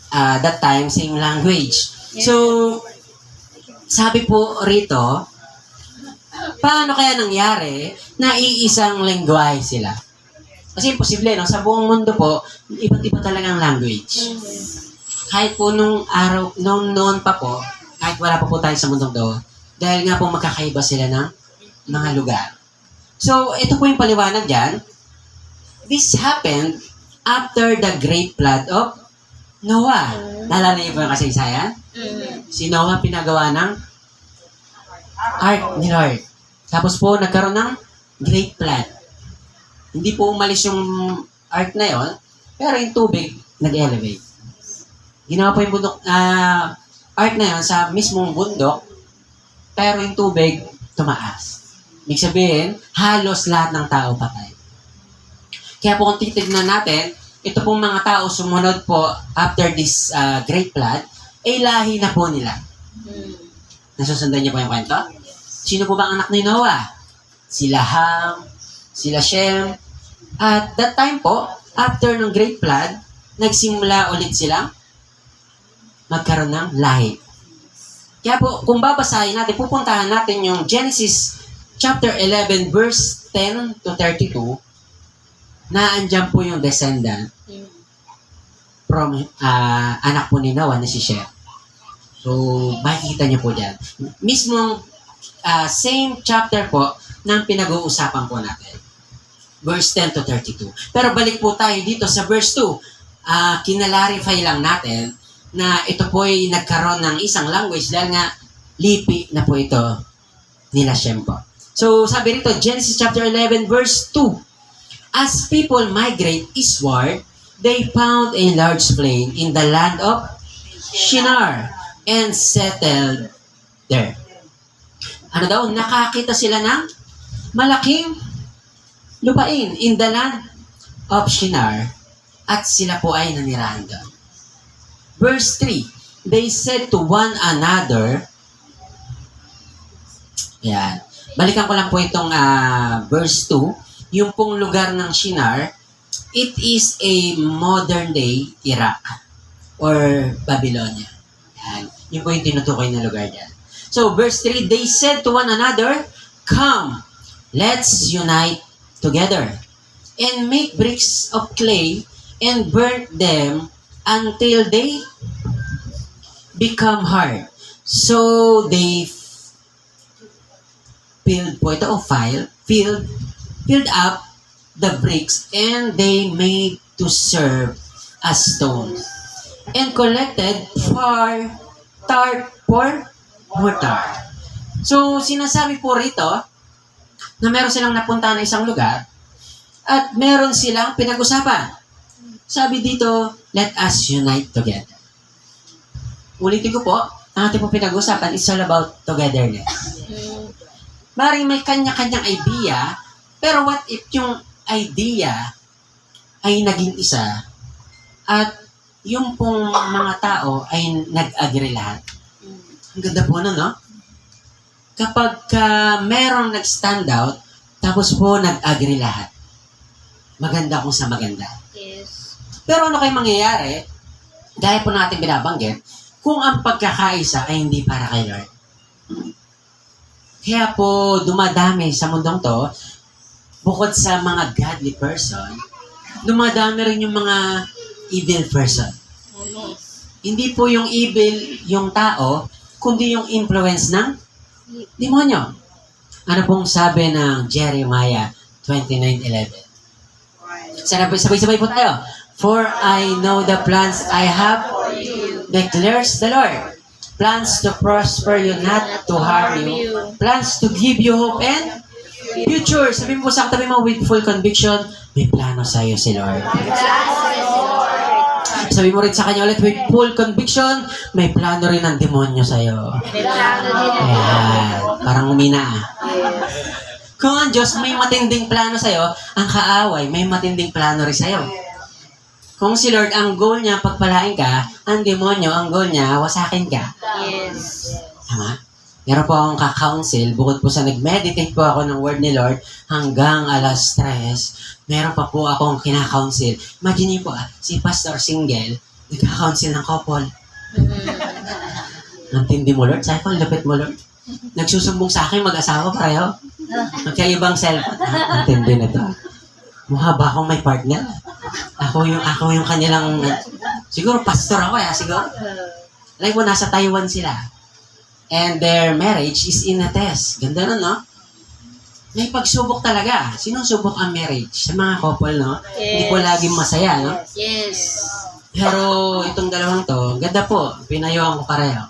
that time, same language. So, sabi po rito, paano kaya nangyari na iisang lengguwahe sila? Kasi imposible, no? Sa buong mundo po, iba't iba talagang language. Kahit po nung araw, noon pa po, kahit wala pa po tayo sa mundong to, dahil nga po magkakaiba sila ng mga lugar. So, ito po yung paliwanag dyan. This happened after the great flood of Noah. Naalala niyo po yung kasaysayan? Si Noah pinagawa ng ark ni Lord. Tapos po, nagkaroon ng great flood. Hindi po umalis yung ark na yon, pero yung tubig nag-elevate. Ginawa po yung bundok, ark na yon sa mismong bundok, pero yung tubig tumaas. Ibig sabihin, halos lahat ng tao patay. Kaya po kung titignan natin, ito pong mga tao sumunod po after this great flood, ay lahi na po nila. Nasusundan niyo po yung kwento? Sino po ba ang anak ni Noah? Sila Ham, sila Shem. At that time po, after ng great flood, nagsimula ulit silang magkaroon ng lahi. Kaya po, kung babasahin natin, pupuntahan natin yung Genesis chapter 11, verse 10 to 32, na andyan po yung descendant from anak po ni Noah na si Shem. So, makikita niyo po dyan. Mismong same chapter po ng pinag-uusapan po natin. Verse 10 to 32. Pero balik po tayo dito sa verse 2. Kinalarify lang natin na ito po ay nagkaroon ng isang language dahil nga lipi na po ito nila Shem po. So, sabi rito, Genesis chapter 11, verse 2. As people migrate eastward, they found a large plain in the land of Shinar and settled there. Ano daw? Nakakita sila ng malaking lupain in the land of Shinar at sila po ay nanirahan doon. Verse 3, they said to one another, yan, balikan ko lang po itong verse 2, yung pong lugar ng Shinar, it is a modern day Iraq or Babylonia. Yan. Yun po yung tinutukoy na lugar dyan. So, verse 3, they said to one another, "Come, let's unite together and make bricks of clay and burn them until they become hard." So, they filled up the bricks, and they made to serve as stones, and collected tar for mortar. So, sinasabi po rito na meron silang napunta na isang lugar at meron silang pinag-usapan. Sabi dito, let us unite together. Ulitin ko po, ang ating po pinag-usapan is all about togetherness. Maring may kanya-kanyang idea, pero what if yung idea ay naging isa at yung pong mga tao ay nag-agree lahat? Ang ganda po no? Kapag merong nag-stand out, tapos po nag-agree lahat. Maganda kung sa maganda. Yes. Pero ano kayo mangyayari, dahil po natin binabanggit, kung ang pagkakaisa ay hindi para kay Lord? Kaya po dumadami sa mundong to, bukod sa mga godly person, dumadami rin yung mga evil person. Hindi po yung evil yung tao, kundi yung influence ng demonyo. Ano pong sabi ng Jeremiah 29:11? Sabay-sabay po tayo. For I know the plans I have for you, declares the Lord. Plans to prosper you, not to harm you. Plans to give you hope and future. Sabi mo sa katabi mo with full conviction, may plano sa iyo si Lord. Sabi mo rin sa kanya ulit with full conviction, may plano rin ng demonyo sa iyo. Ayan, parang umina. Kung ang Diyos may matinding plano sa iyo, ang kaaway may matinding plano rin sa iyo. Kung si Lord, ang goal niya, pagpalain ka, ang demonyo, ang goal niya, wasakin ka. Yes. Tama? Meron po akong ka-counsel, bukod po sa nag-meditate po ako ng word ni Lord hanggang 3:00, meron pa po akong kina-counsel. Imagine niyo po, si Pastor Single, nagka-counsel ng couple. Ang tindi mo, Lord. Sabi ko, ang lupit mo, Lord. Nagsusumbong sa akin, mag-asawa pareho. Magkaibang cellphone. Ang tindi na to. Mukha ba akong may partner? Ako yung kanilang, siguro pastor ako siguro. Like mo, nasa Taiwan sila. And their marriage is in a test. Ganda na, no? May pagsubok talaga. Sinusubok ang marriage sa mga couple, no? Yes. Hindi po laging masaya, no? Yes. Pero itong dalawang to, ganda po. Pinayuhan ko pareho.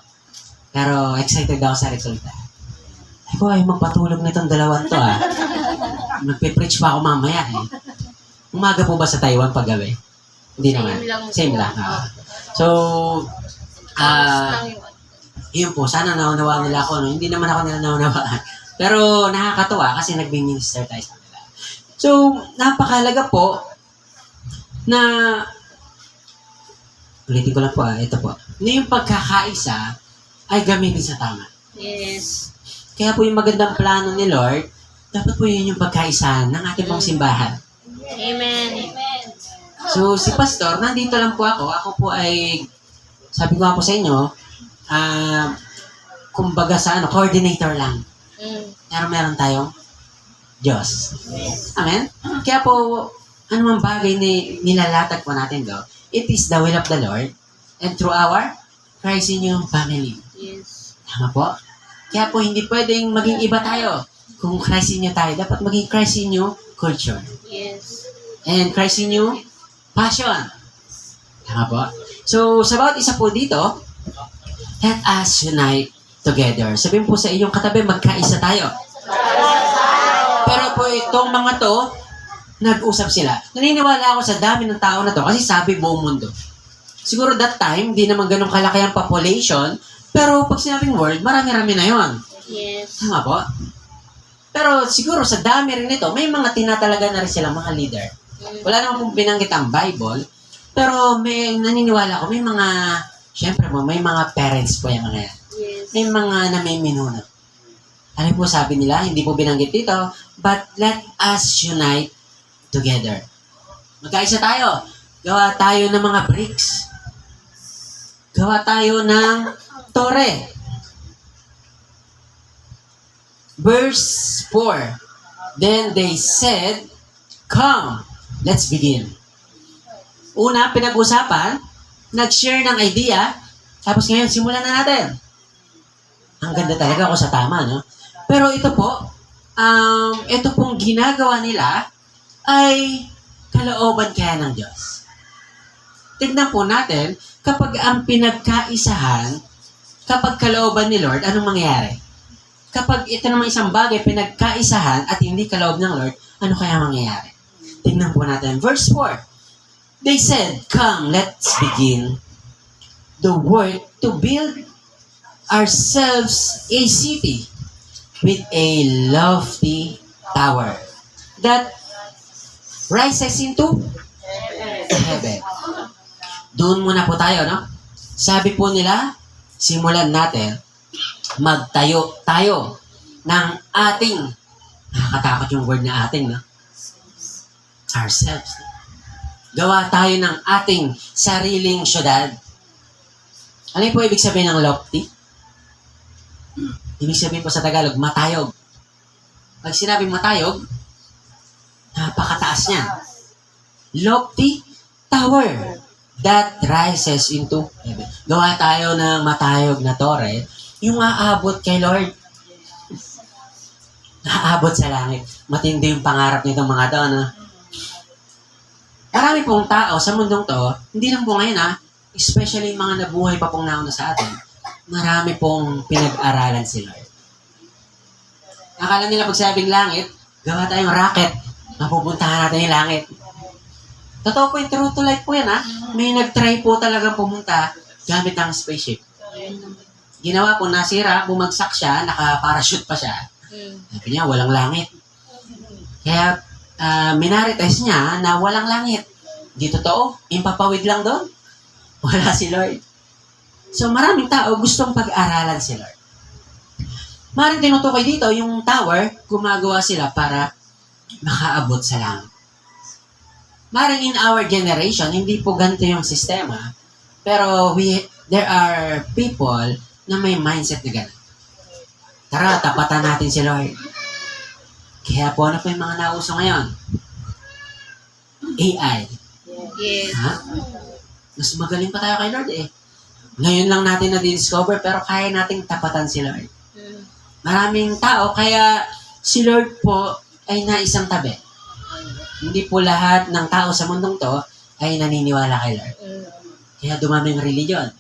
Pero excited ako sa resulta. Ay magpatulog na itong dalawang to, Magpe-preach pa ako mamaya, Umaga po ba sa Taiwan pag gabi? Hindi naman. Same lang. So, yun po, sana naunawaan nila ako. No? Hindi naman ako nila naunawaan. Pero nakakatuwa kasi nag-minister tayo sa kanila. So, napakalaga po na ulitin ko lang po, ito po. Na yung pagkakaisa ay gamitin sa tama. Yes. Kaya po yung magandang plano ni Lord, dapat po yun yung pagkaisa ng ating pong simbahan. Amen. So, si Pastor, nandito lang po ako. Ako po ay, sabi ko nga po sa inyo, kumbaga sa coordinator lang. Pero meron tayong Diyos. Amen? Kaya po, anumang bagay nilalatag po natin do, it is the will of the Lord and through our Christ in you family. Yes. Tama po? Kaya po, hindi pwedeng maging iba tayo. Kung Christ in you tayo, dapat maging Christ in you culture. Yes. And Christ in you passion. Tama po? So, sa bawat isa po dito, let us unite together. Sabihin po sa inyong katabi, magkaisa tayo. Pero po itong mga to, nag-usap sila. Naniniwala ako sa dami ng tao na to kasi sabi buong mundo. Siguro that time, di naman ganun kalaki ang population, pero pag sinabing world, marami-rami na yon. Yes. Tama po? Pero siguro sa dami rin nito, may mga tinatalaga na rin silang mga leader. Wala naman pong binanggit ang Bible, pero may naniniwala ko, may mga, syempre po, may mga parents po yung mga yan. Yes. May mga namiminuno. Ano po sabi nila? Hindi po binanggit dito, but let us unite together. Magkaisa tayo. Gawa tayo ng mga bricks. Gawa tayo ng tore. Verse 4. Then they said, "Come, let's begin." Una, pinag-usapan, nag-share ng idea, tapos ngayon, simulan na natin. Ang ganda talaga ako sa tama, no? Pero ito po, ito pong ginagawa nila ay kalooban kaya ng Diyos. Tignan po natin, kapag ang pinagkaisahan, kapag kalooban ni Lord, anong mangyayari? Kapag ito naman isang bagay pinagkaisahan at hindi kaloob ng Lord, ano kaya mangyayari? Tignan po natin. Verse 4. They said, "Come, let's begin the work to build ourselves a city with a lofty tower that rises into heaven." Doon muna po tayo, no? Sabi po nila, simulan natin, magtayo tayo ng ating, nakakatakot yung word na ating, no? Ourselves. Gawa tayo ng ating sariling syudad. Ano po ibig sabihin ng lofty? Ibig sabihin po sa Tagalog, matayog. Pag sinabing matayog, napakataas niya. Lofty tower that rises into heaven. Gawa tayo ng matayog na tore, yung aabot kay Lord. Aabot sa langit. Matindi yung pangarap nitong mga to, no? Marami pong tao sa mundong to, hindi lang po ngayon, especially yung mga nabuhay pa pong nauna sa atin, marami pong pinag-aralan si Lord. Akala nila pag sabing langit, gawa tayong rocket, mapupuntahan natin yung langit. Totoo po yung true to life po yan, May nag-try po talagang pumunta gamit ng spaceship. Ginawa po, nasira, bumagsak siya, naka-parachute pa siya. Sabi niya, walang langit. Kaya, minarites niya na walang langit. Di totoo, impapawid lang doon. Wala si Lord. So, maraming tao gustong pag-aralan si Lord. Maraming tinutukoy dito, yung tower, gumagawa sila para makaabot sa langit. Maring in our generation, hindi po ganito yung sistema. Pero there are people na may mindset na gano'n. Tara, tapatan natin si Lord. Kaya po, ano po yung mga nauso ngayon? AI. Yes. Mas magaling pa tayo kay Lord Ngayon lang natin na-discover, pero kaya nating tapatan si Lord. Maraming tao, kaya si Lord po ay naisang tabi. Hindi po lahat ng tao sa mundong to ay naniniwala kay Lord. Kaya dumaming religion.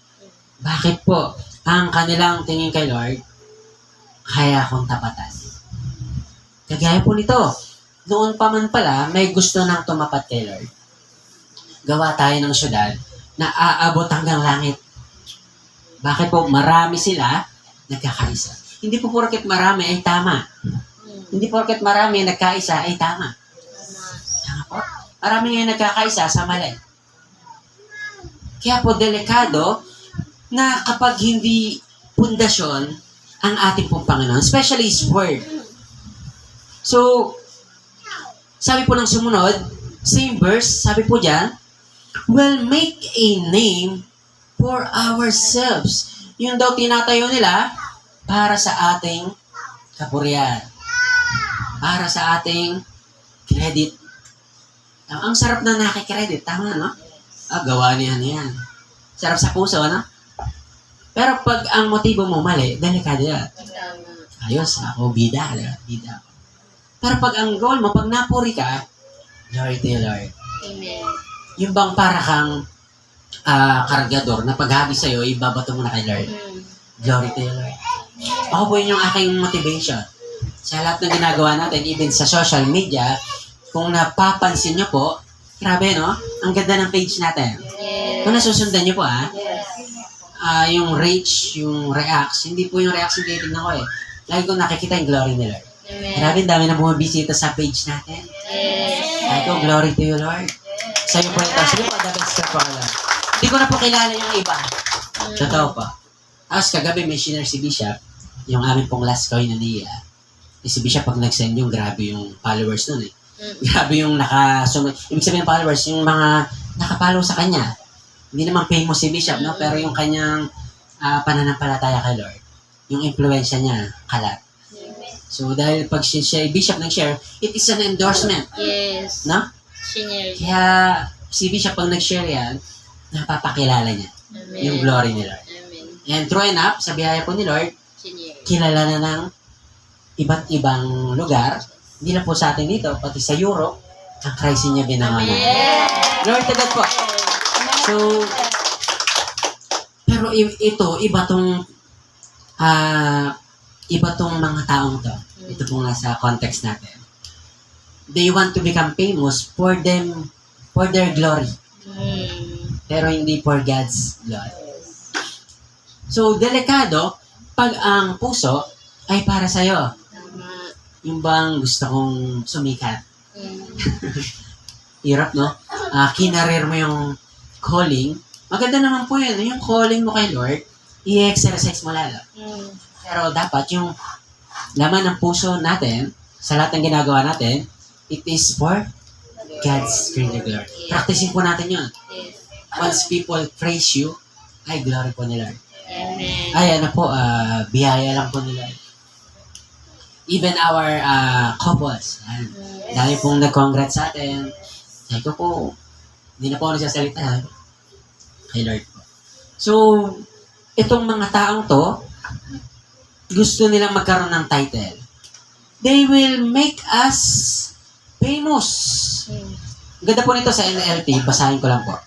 Bakit po? Ang kanilang tingin kay Lord, kaya akong tapatan. Kagaya po nito, noon pa man pala, may gusto nang tumapat kay Lord. Gawa tayo ng syudad na aabot hanggang langit. Bakit po? Marami sila nagkakaisa. Hindi po porket marami ay tama. Hindi porket marami nagkaisa ay tama. Tama po? Marami ngayon nagkakaisa sa mali. Kaya po delikado na kapag hindi pundasyon ang ating pong Panginoon, especially His Word. So, sabi po ng sumunod, same verse, sabi po dyan, we'll make a name for ourselves. Yun daw tinatayo nila para sa ating kapurihan. Para sa ating credit. Ang sarap na nakikredit. Tama, no? Gawa niya yan. Sarap sa puso, no? Pero pag ang motibo mo mali, delikado yan. Ayos, ako, bida. Bida. Pero pag ang goal mo, pag napuri ka, glory to you, Lord. Amen. Yung bang para kang kargador na paghabi sa'yo, ibabato mo na kay Lord. Glory to you, Lord. Ako po yun yung aking motivation. Sa lahat ng ginagawa natin, even sa social media, kung napapansin nyo po, grabe, no? Ang ganda ng page natin. Yes. Kung nasusundan nyo po, Yes. yung reach, yung reacts, hindi po yung reacts yung titignan ko Lagi ko nakikita yung glory ni Lord. Amen. Grabe, dami na bumibisita sa page natin. Yes. Sabi ko, glory to you, Lord. Sa'yo po ito. Sige po, the best ka po, Lord. Hindi ko na po kilala yung iba. Totoo po. Tapos kagabi may share si Bishop, yung aming pong last koinonia. Si Bishop pag nag-send yung grabe yung followers nun Grabe yung nakasunod. Ibig sabihin followers, yung mga nakapalo sa kanya. Hindi naman famous si Bishop, no? Pero yung kanyang pananampalataya kay Lord, yung influensya niya, kalat. So, dahil pag siya Bishop nag-share, it is an endorsement, Yes. no? Senior. Kaya, si Bishop pag nag-share yan, napapakilala niya Amen. yung glory ni Lord. Amen. And true enough, sa biyaya po ni Lord, Senior. kilala na ng iba't ibang lugar, hindi lang po sa atin dito, pati sa Europe, ang Christ niya binangalan. Lord to God po. So, pero iba tong mga taong to. Ito po nga sa context natin. They want to become famous for their glory. Pero hindi for God's glory. So, delikado pag ang puso ay para sa'yo. Tama. Yung bang gusto kong sumikat. Hirap, no? Kinarir mo yung calling. Maganda naman po yun. Yung calling mo kay Lord, i-exercise mo lalo. Pero dapat yung laman ng puso natin, sa lahat ng ginagawa natin, it is for God's greater glory. Practicing po natin yun. Yes. Once people praise you, ay glory po ni Lord. Amen. Ay, ano po, biyaya lang po ni Lord. Even our couples, dahil pong nag-congrats sa atin, sabi ko po, hindi na po ako nagsasalita kay Lord po. So, itong mga taong to, gusto nilang magkaroon ng title. They will make us famous. Ganda po nito sa NLT, basahin ko lang po.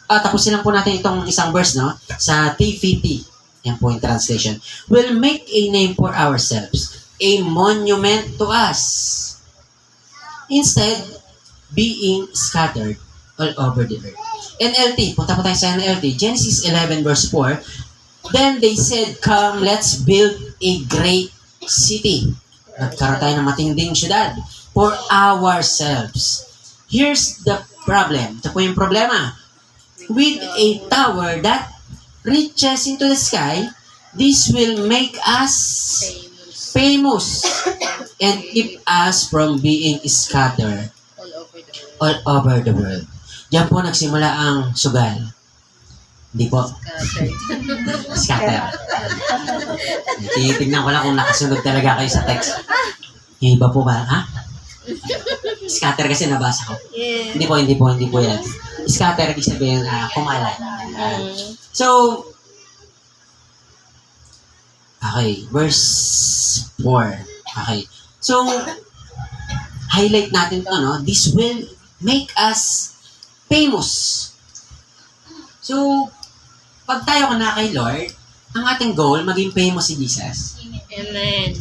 Tapusin lang po natin itong isang verse, no? Sa TVT, yan po yung translation. We'll make a name for ourselves, a monument to us. Instead, being scattered all over the earth. NLT, punta po tayo sa NLT, Genesis 11 verse 4, then they said, come, let's build a great city. Nagkaroon tayo ng matinding syudad for ourselves. Here's the problem. Ito po yung problema. With a tower that reaches into the sky, this will make us famous and keep us from being scattered All over the world. all over the world. Diyan po nagsimula ang sugal. Hindi po. Scatter. Tinitignan ko lang kung nakasunod talaga kayo sa text. Yung iba po ba? Ha? Scatter kasi nabasa ko. Yeah. Hindi po yan. Scatter, ibig sabihin, kumalat. So, okay, verse 4. Okay. So, highlight natin to, no? This will make us famous. So, pag tayo na kay Lord, ang ating goal, maging famous si Jesus. Amen.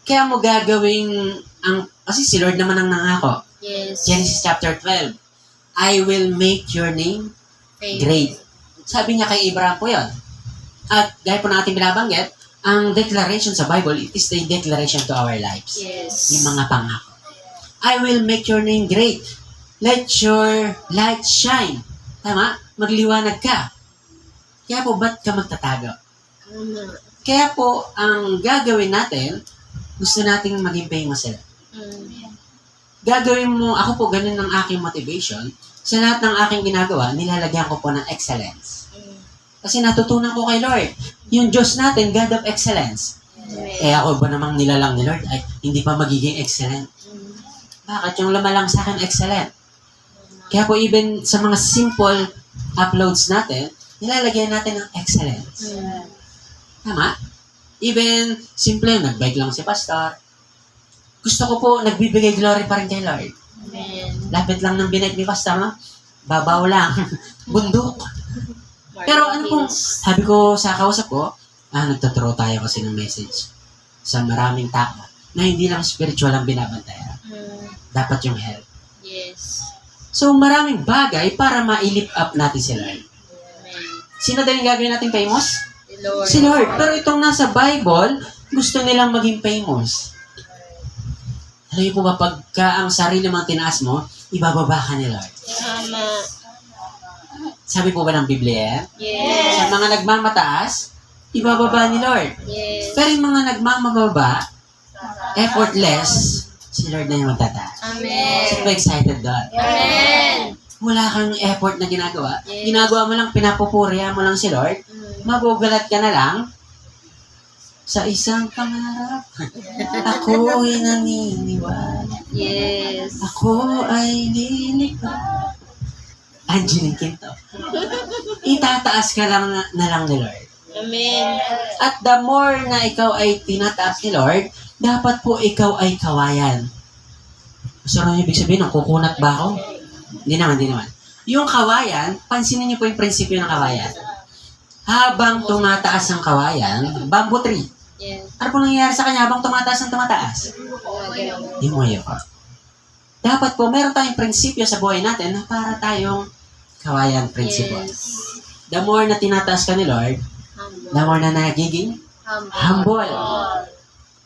Kaya mo gagawing, kasi si Lord naman ang nangako. Yes. Genesis chapter 12. I will make your name great. Sabi niya kay Abraham po yun. At dahil po natin binabanggit, ang declaration sa Bible, it is the declaration to our lives. Yes. Yung mga pangako. I will make your name great. Let your light shine. Tama? Magliwanag ka. Kaya po, ba't ka magtatago? Tama. Kaya po, ang gagawin natin, gusto nating maging famous sila. Gagawin mo, ako po, ganun ang aking motivation. Sa lahat ng aking ginagawa, nilalagyan ko po ng excellence. Kasi natutunan ko kay Lord, yung Diyos natin, God of excellence. Eh ako ba namang nilalang ni Lord, ay hindi pa magiging excellent. Bakit? Yung lumalang sa akin, excellent. Kaya po, even sa mga simple uploads natin, nilalagyan natin ng excellence. Tama? Even, simple, nag-bike lang si Pastor. Gusto ko po, nagbibigay glory pa rin kay Lord. Amen. Lapit lang ng binag ni Pastor, no? Babaw lang. Bundok. Pero ano pong, sabi ko sa kausap ko, nagtuturo tayo kasi ng message sa maraming tao na hindi lang spiritual ang binabantayan. Dapat yung health. Yes. So, maraming bagay para ma-lift up natin si Lord. Amen. Sino din yung gagawin natin famous? The Lord. Si Lord. Pero itong nasa Bible, gusto nilang maging famous. Alam niyo po ba, pagka ang sarili mong tinaas mo, ibababa ka ni Lord. Tama. Sabi po ba ng Biblia? Yes. Sa mga nagmamataas, ibababa ni Lord. Yes. Pero yung mga nagmamababa, effortless, si Lord na yung magtataas. Amen. Sino ba excited doon? Amen. Wala kang effort na ginagawa. Yes. Ginagawa mo lang, pinapupurihan mo lang si Lord. Magugulat ka na lang sa isang pangarap. Ako'y naniniwala. Yes. Ako ay lilipad. Angeline Quinto. Itataas ka lang na lang ni Lord. Amen. At the more na ikaw ay tinataas ni Lord, dapat po ikaw ay kawayan. So, ano yung ibig sabihin? Kukunat ba ako? Hindi naman. Yung kawayan, pansinin niyo po yung prinsipyo ng kawayan. Habang tumataas ang kawayan, bamboo tree. Yes. Ano po nangyayari sa kanya habang tumataas? Himoy ako. Dapat po, meron tayong prinsipyo sa buhay natin na para tayong kawayan prinsipyo. Yes. The more na tinataas ka ni Lord, the more na nagiging humble.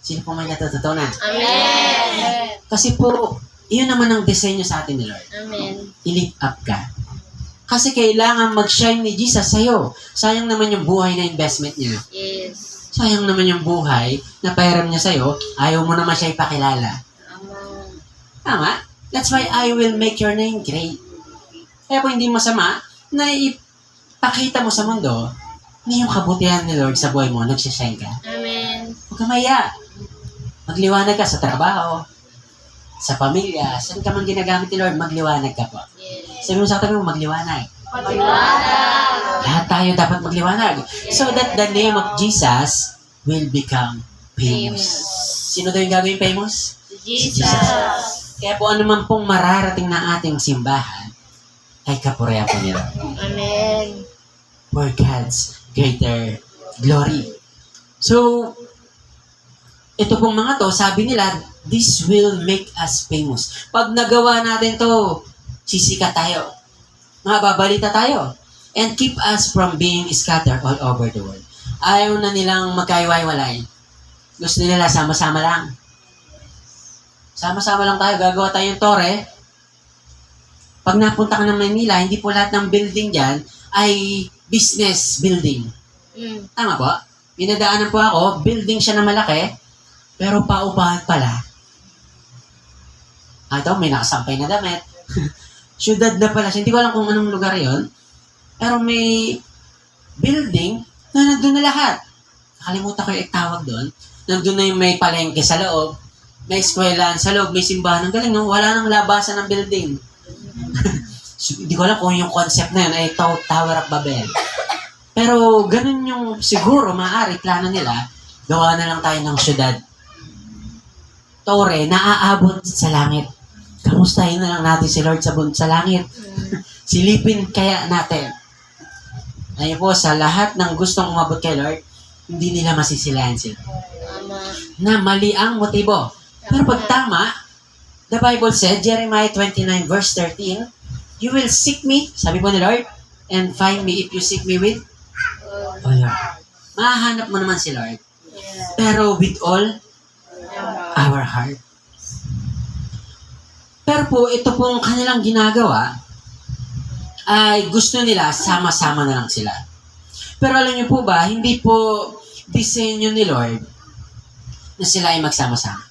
Sino po may natututunan? Amen. Kasi po, iyon naman ang disenyo sa atin ni Lord. Amen. I-lift up ka. Kasi kailangan mag-shine ni Jesus sa'yo. Sayang naman yung buhay na investment niya. Yes. Sayang naman yung buhay na pairam niya sa'yo, ayaw mo naman siya ipakilala. Amen. Tama? That's why I will make your name great. Kaya po hindi masama na ipakita mo sa mundo na yung kabutihan ni Lord sa buhay mo, nagsishine ka. Amen. Huwag ka maya. Magliwanag ka sa trabaho, sa pamilya, saan ka man ginagamit ni Lord, magliwanag ka po. Yes. Sabi mo sa katabi mo, magliwanag. Paliwanag. Lahat tayo dapat magliwanag. So that the name of Jesus will become famous. Sino daw yung gagawin famous? Jesus. Kaya po ano man pong mararating na ating simbahan, ay kapurihan po nila. Amen. For God's greater glory. So, ito pong mga to, sabi nila, this will make us famous. Pag nagawa natin to, sisikat tayo. Mababalita tayo. And keep us from being scattered all over the world. Ayaw na nilang magkaiwalay. Gusto nila sama-sama lang. Sama-sama lang tayo. Gagawa tayong tore. Pag napunta ka ng Manila, hindi po lahat ng building dyan ay business building. Tama po? Pinadaanan po ako, building siya na malaki, pero paupahan pala. Ito, may nakasampay na damit. Syudad na pala siya. Hindi ko alam kung anong lugar yon. Pero may building na nandun na lahat. Nakalimutan ko yung tawag doon. Nandun na yung may palengke sa loob, may eskwelahan sa loob, may simbahan. Ang galing, no? Wala nang labasan ng building. So, hindi ko alam kung yung concept na yun ay Tower of Babel. Pero ganun yung siguro, maaari, plano nila, gawa na lang tayo ng syudad. Tore, naaabot sa langit. Kamustahin na lang natin si Lord sa langit. Silipin kaya natin. Ayun po, sa lahat ng gustong umabot kay Lord, hindi nila masisilayan sila. Na mali ang motibo. Pero pag tama, the Bible said, Jeremiah 29 verse 13, you will seek me, sabi po ni Lord, and find me if you seek me with all your heart. Mahanap mo naman si Lord. Pero with all our heart. Pero po, ito pong kanilang ginagawa, ay gusto nila, sama-sama na lang sila. Pero alam niyo po ba, hindi po disenyo ni Lord na sila ay magsama-sama.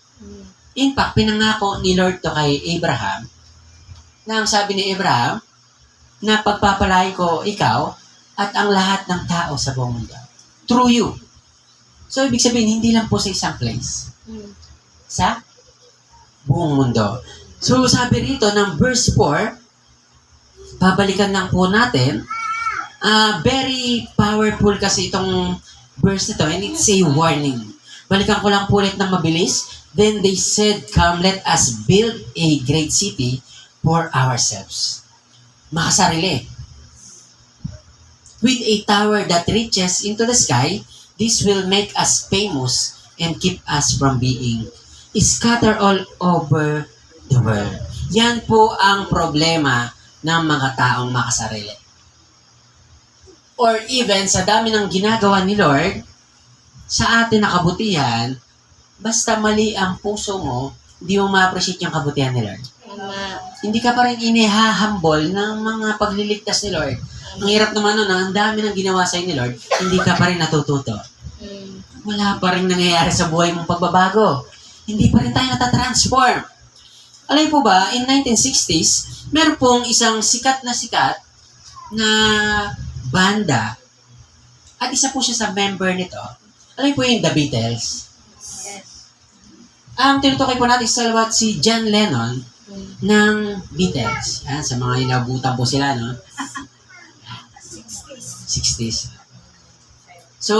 In fact, pinangako ni Lord to kay Abraham, na ang sabi ni Abraham, na pagpapalay ko ikaw at ang lahat ng tao sa buong mundo. Through you. So, ibig sabihin, hindi lang po sa isang place. Sa buong mundo. So, sabi rito ng verse 4, babalikan lang po natin, very powerful kasi itong verse nito, and it's a warning. Balikan ko lang po ulit ng mabilis. Then they said, come, let us build a great city for ourselves. Makasarili. With a tower that reaches into the sky, this will make us famous and keep us from being scattered all over the world. Yan po ang problema ng mga taong makasarili. Or even sa dami ng ginagawa ni Lord, sa atin na kabutihan, basta mali ang puso mo, hindi mo ma-appreciate yung kabutihan ni Lord. Hindi ka pa rin inihahambol ng mga pagliligtas ni Lord. Ang hirap naman nun, ang dami ng ginawa sa'yo ni Lord, hindi ka pa rin natututo. Wala pa rin nangyayari sa buhay mong pagbabago. hindi pa rin tayo natatransform. Alam niyo po ba, in 1960s, meron pong isang sikat na banda at isa po siya sa member nito. Alam niyo po yung The Beatles. Ang tinutukoy po natin sa si John Lennon ng Beatles. Yan, sa mga inabutan po sila, no? 60s. So,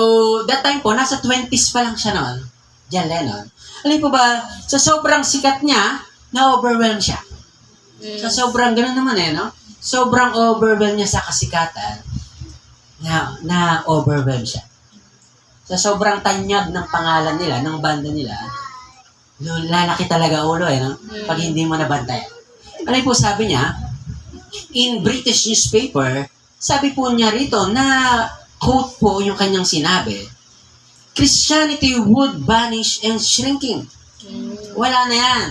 that time po, nasa 20s pa lang siya noon, John Lennon. Alam niyo po ba, sa sobrang sikat niya, na-overwhelm siya. Sa sobrang ganun naman no? Sobrang overwhelm niya sa kasikatan, na-overwhelm siya. Sa sobrang tanyag ng pangalan nila, ng banda nila, lalaki talaga ulo no? Pag hindi mo nabantay. Ano po sabi niya, in British newspaper, sabi po niya rito na quote po yung kanyang sinabi, Christianity would vanish and shrinking. Wala na yan.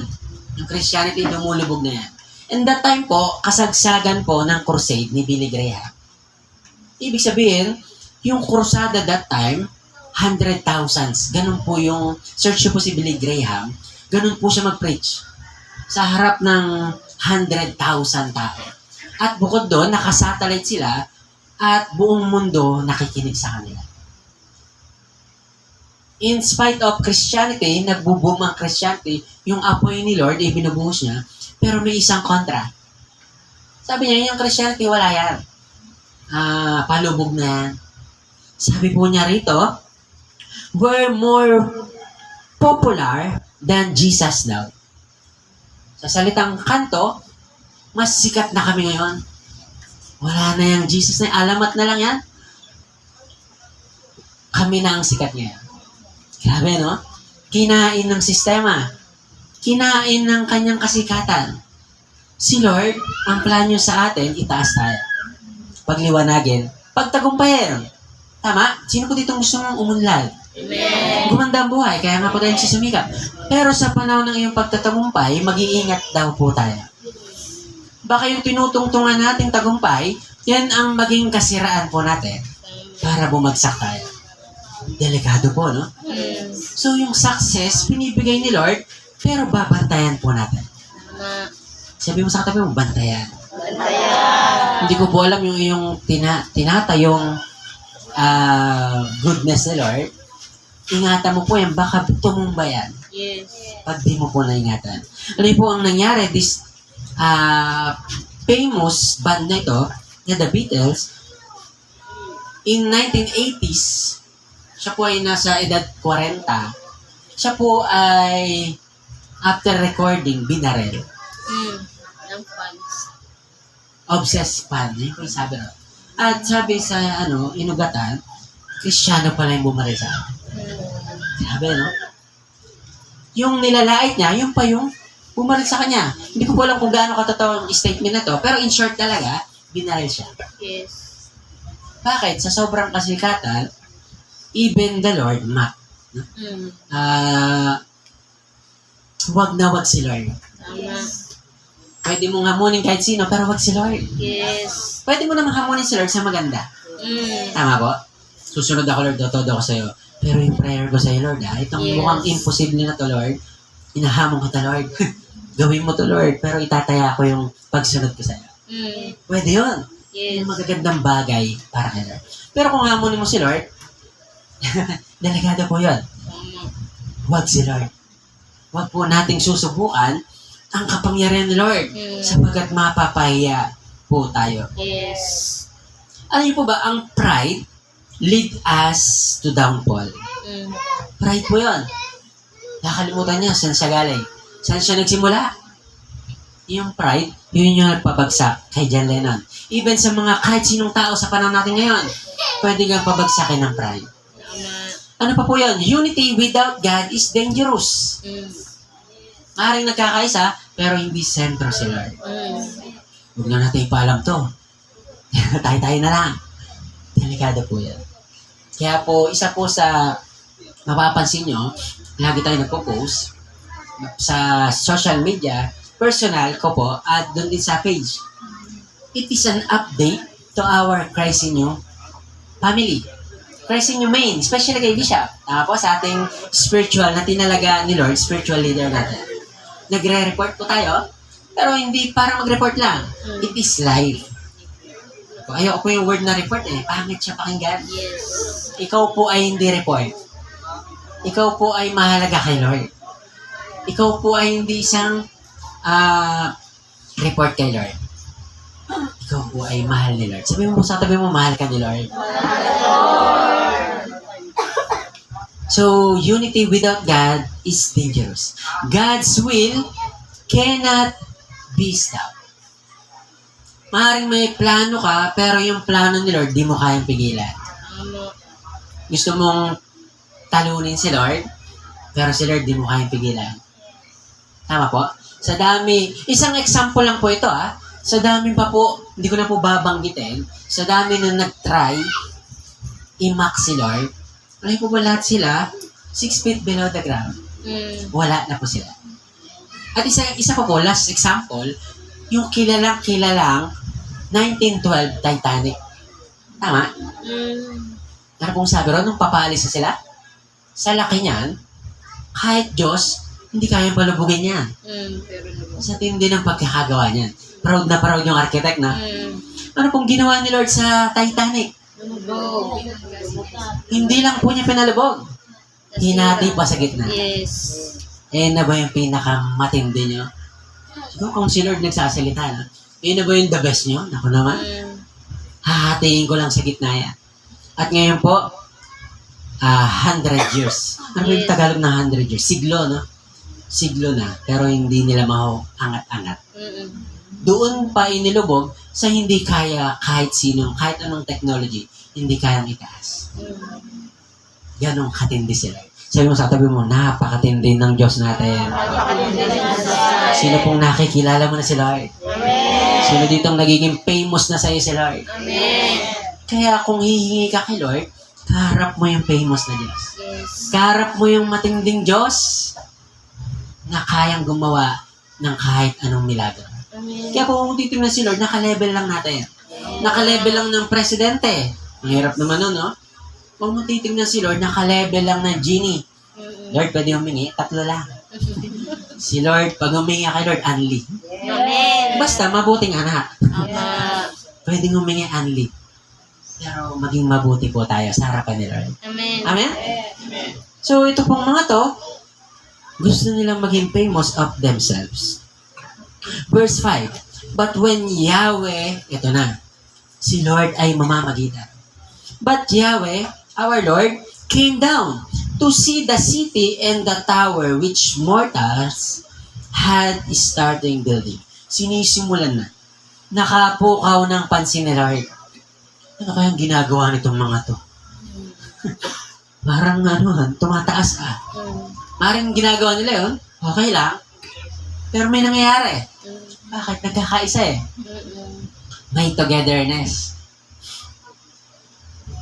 Yung Christianity, lumulubog na yan. And that time po, kasagsagan po ng crusade ni Billy Graham. Ibig sabihin, yung crusade that time, 100,000s. Ganun po yung, search po si Billy Graham, ganun po siya mag-preach. Sa harap ng 100,000 tao. At bukod doon, nakasatellite sila at buong mundo nakikinig sa kanila. In spite of Christianity, nagbo-boom ang Christianity, yung apoy ni Lord, binubuhos niya, pero may isang kontra. Sabi niya, yung Christianity, wala yan. Palubog na yan. Sabi po niya rito, we're more popular than Jesus now. Sa salitang kanto, mas sikat na kami ngayon. Wala na yung Jesus na, alamat na lang yan. Kami na ang sikat ngayon. Grabe, no? Kinain ng sistema. Kinain ng kanyang kasikatan. Si Lord, ang plano sa atin, itaas tayo. Pagliwanagin, pagtagumpayan. Tama? Sino ko dito gusto mong umunlad? Amen. Gumanda ang buhay, kaya nga po tayo sumikap. Pero sa panahon ng iyong pagtatagumpay, mag-iingat daw po tayo. Baka yung tinutungtungan nating tagumpay, yan ang maging kasiraan po natin para bumagsak tayo. Delikado po, no? So, yung success, pinibigay ni Lord, pero babantayan po natin. Sabi mo sa katabi mo, bantayan. Hindi ko po alam yung iyong tinatayong goodness ni Lord. Ingatan mo po yan, baka tumumba yan. Yes. Pag di mo po naingatan. Ano po ang nangyari, this famous band na ito, na The Beatles, in 1980s, siya po ay nasa edad 40. Siya po ay, after recording, binarel. Ng fans. Obsessed fan. Yun po yung sabi na. At sabi sa, inugatan, Kristiyano pala yung bumaril sa akin. Sabi, no? Yung nilalait niya, yung pa yung bumaril sa kanya. Hindi ko po alam kung gaano katotoo ang statement na to, pero in short talaga, binaril siya. Yes. Bakit? Sa sobrang kasikatan, even the Lord, wag na wag si Lord. Tama. Pwede mong hamunin kahit sino, pero wag si Lord. Yes. Pwede mo naman hamunin si Lord sa maganda. Tama po? Susunod ako, Lord, todo ako sa'yo. Pero yung prayer ko sa'yo, Lord, itong Yes. mukhang imposible na to, Lord, inahamon ko to, Lord. Gawin mo to, Lord, pero itataya ko yung pagsunod ko sa'yo. Pwede yun. Yes. Yung magagandang bagay para kay Lord. Pero kung hamunin mo si Lord, delikado po yun. Huwag si Lord. Huwag po nating susubukan ang kapangyarihan ni Lord sapagkat mapapahiya po tayo. Yes. Alam niyo po ba, ang pride lead us to downfall. Pride po yun. Nakalimutan niya, saan siya galing? Saan siya nagsimula? Yung pride, yun yung nagpabagsak kay John Lennon. Even sa mga kahit sinong tao sa panahon natin ngayon, pwede kang pabagsakin ng pride. Ano pa po yun? Unity without God is dangerous. Maaaring nagkakaisa, pero hindi sentro si Lord. Huwag na natin ipaalam to. Tayo-tayo na lang. Delikado po yan. Kaya po, isa po sa mapapansin nyo, lagi tayo nagpo-post sa social media, personal ko po, at doon din sa page. It is an update to our Christ in You family. Christ in your main, especially kay Bishop. Tapos sa ating spiritual na tinalaga ni Lord, spiritual leader natin. Nagre-report po tayo, pero hindi para mag-report lang. It is life. Ayoko po yung word na report pangit siya pakinggan. Yes. Ikaw po ay hindi report. Ikaw po ay mahalaga kay Lord. Ikaw po ay hindi isang report kay Lord. Ikaw po ay mahal ni Lord. Sabi mo sa tabi mo, mahal ka ni Lord. So, unity without God is dangerous. God's will cannot be stopped. Maaaring may plano ka, pero yung plano ni Lord, di mo kayang pigilan. Gusto mong talunin si Lord, pero si Lord, di mo kayang pigilan. Tama po? Sa dami, isang example lang po ito Sa dami pa po, hindi ko na po babanggitin, sa dami na nag-try, i-mock si Lord, alam po ba lahat sila, 6 feet below the ground? Wala na po sila. At isa pa po, last example, yung kilalang 1912 Titanic. Tama? Ano pong sabi ron, nung papaalis na sila, sa laki niyan, kahit Diyos, hindi kayang palubugin yan. Sa tindi ng pagkakagawa niyan. Proud na proud yung architect na. Ano pong ginawa ni Lord sa Titanic? Hindi lang po niya pinalubog. Hinati pa sa gitna. Yes. Na ba yung pinakamatindi nyo? Siguro kung si Lord nagsasalita na, na ba yung the best nyo? Naku naman. Hahatiin ko lang sa gitna yan. At ngayon po, 100 years. Ano yung Tagalog ng 100 years? Siglo, no? Siglo na. Pero hindi nila angat-angat. Doon pa inilubog sa hindi kaya kahit sino, kahit anong technology, hindi kayang itaas. Ganong katindi sila. Sabi mo sa tabi mo, napakatindi ng Diyos natin. Sino pong nakikilala mo na si Lord? Sino ditong nagiging famous na sa'yo si Lord? Kaya kung hihingi ka kay Lord, kaharap mo yung famous na Diyos. Kaharap mo yung matinding Diyos na kayang gumawa ng kahit anong milagro. Kaya kung titignan si Lord, naka-level lang natin. Naka-level lang ng presidente. Ang hirap naman nun, no? Kung mo titignan si Lord, naka-level lang ng genie. Lord, pwede humingi? 3 lang. Si Lord, pag humingi kay Lord, only. Basta, mabuting anak. Pwede humingi only. Pero maging mabuti po tayo sa harapan ni Lord. Amen? So, ito pong mga to, gusto nilang maging famous of themselves. Verse 5, but when Yahweh, ito na, si Lord ay mamamagitan. But Yahweh, our Lord, came down to see the city and the tower which mortals had starting building. Sinisimulan na. Nakapukaw ng pansin ni Lord. Ano kayang ginagawa nitong mga to? Parang tumataas Maring ginagawa nila yun, okay lang. Pero may nangyayari. Bakit? Nagkakaisa May togetherness.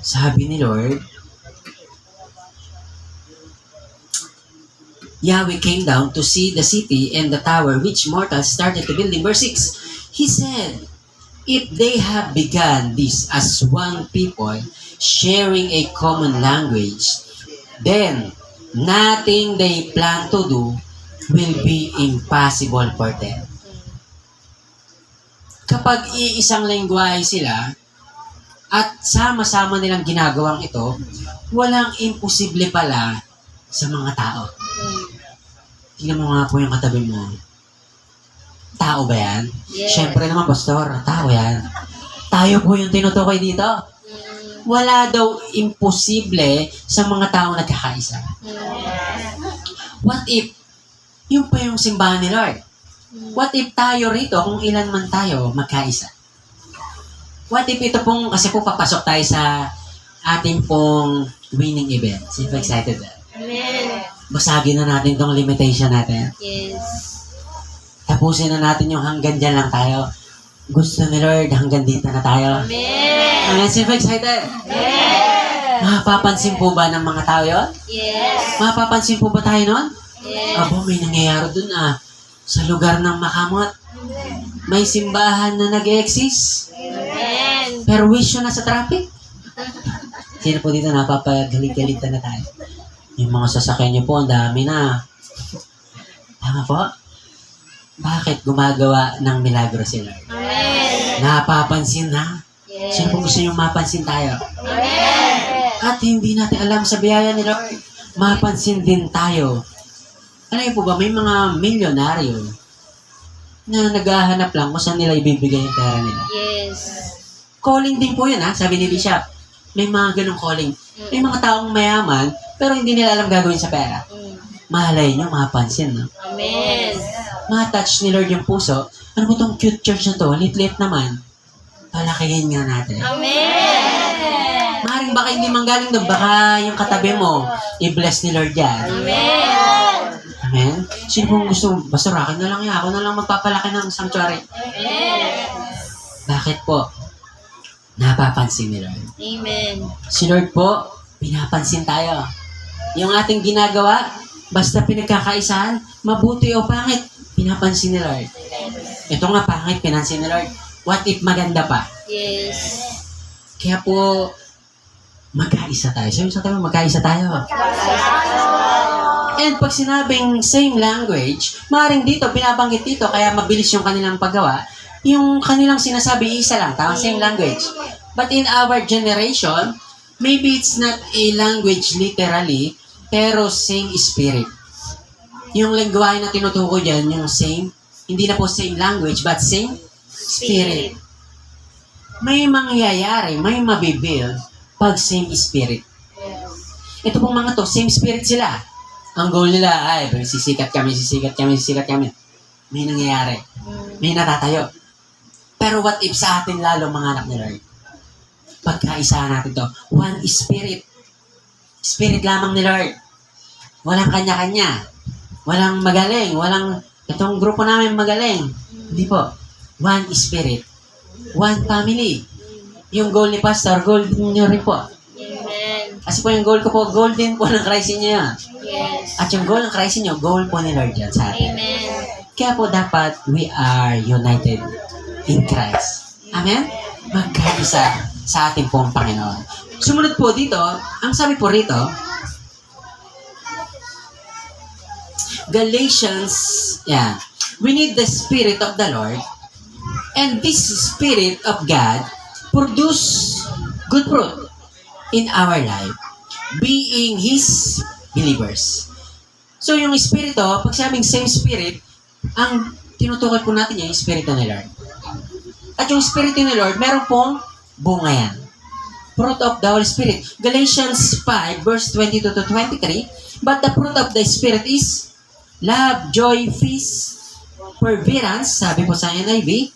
Sabi ni Lord, Yahweh came down to see the city and the tower which mortals started to build in verse 6. He said, if they have begun this as one people, sharing a common language, then nothing they plan to do will be impossible for them. Kapag iisang lengguwahe sila at sama-sama nilang ginagawang ito, walang imposible pala sa mga tao. Tingnan mo nga po yung katabi mo. Tao ba yan? Yes. Siyempre naman, pastor, tao yan. Tayo po yung tinutukoy dito. Wala daw imposible sa mga taong nagkakaisa. What if, yun pa yung simbahan ni Lord? What if tayo rito, kung ilan man tayo, magkaisa? What if ito pong, kasi po papasok tayo sa ating pong winning event. Super excited ba? Amen. Basagin na natin tong limitation natin. Yes. Tapusin na natin yung hanggang dyan lang tayo. Gusto ni Lord, hanggang dito na tayo. Amen. Amen, super excited? Yes. Mapapansin po ba ng mga tao yun? Yes. Mapapansin po ba tayo nun? Yes. Abo, may nangyayari dun sa lugar ng Makamot. May simbahan na nag-exist. Amen. Pero wisyo na sa traffic. Sino po dito napapagalit-galitan na tayo? Yung mga sasakyan niyo po, ang dami na. Tama po? Bakit gumagawa ng milagro si Lord? Amen. Napapansin na? Yes. Sino po gusto niyong mapansin tayo? Amen. At hindi natin alam sa biyaya ni Lord, mapansin din tayo. Alam niyo po ba, may mga milyonaryo na naghahanap lang kung saan nila ibibigay yung pera nila. Yes. Calling din po yun, ha? Sabi ni Bishop. May mga ganong calling. May mga taong mayaman, pero hindi nila alam gagawin sa pera. Malay nyo, mapansin, no? Amen. Ma-touch ni Lord yung puso. Ano po tong cute church na to? Lit-lit naman. Palakihin nga natin. Amen. Maring baka hindi manggaling doon. Baka yung katabi mo, i-bless ni Lord yan. Amen. Amen? Sino pong gusto? Basta akin na lang yan. Ako na lang magpapalaki ng sanctuary. Amen. Bakit po? Napapansin ni Lord. Amen. Si Lord po, pinapansin tayo. Yung ating ginagawa, basta pinagkakaisahan, mabuti o pangit, pinapansin ni Lord. Ito nga pangit, pinansin ni Lord. What if maganda pa? Yes. Kaya po, magkaisa tayo. Sabi sa tayo, magkaisa tayo. And pag sinabing same language, maaaring dito, binabanggit dito, kaya mabilis yung kanilang paggawa, yung kanilang sinasabi, isa lang, tama, same language. But in our generation, maybe it's not a language literally, pero same spirit. Yung lengguwahe na tinutukoy dyan, yung same, hindi na po same language, but same spirit. May mangyayari, may mabibuild pag same spirit. Ito pong mga to, same spirit sila. Ang goal nila, ay, sisikat kami. May nangyayari. May natatayo. Pero what if sa atin lalo mga anak ni Lord? Pagkaisahan natin to, one spirit. Spirit lamang ni Lord. Walang kanya-kanya. Walang magaling. Itong grupo namin magaling. Hindi po. One spirit. One family. Yung goal ni Pastor, goal niyo rin po. Amen. Kasi po yung goal ko po, goal din po ng Christ niyo yan. Yes. At yung goal ng Christ niyo, goal po ni Lord yan sa atin. Amen. Kaya po dapat we are united in Christ. Amen? Magkaisa sa ating pong Panginoon. Sumunod po dito, ang sabi po rito, Galatians, we need the Spirit of the Lord, and this Spirit of God produce good fruit in our life, being His believers. So yung Espiritu, pag sabing same Spirit, ang tinutukoy po natin yung Espiritu ni Lord. At yung Espiritu ni Lord, meron pong bunga yan. Fruit of the Holy Spirit. Galatians 5, verse 22 to 23, but the fruit of the Spirit is love, joy, peace, perseverance, sabi po sa NIV,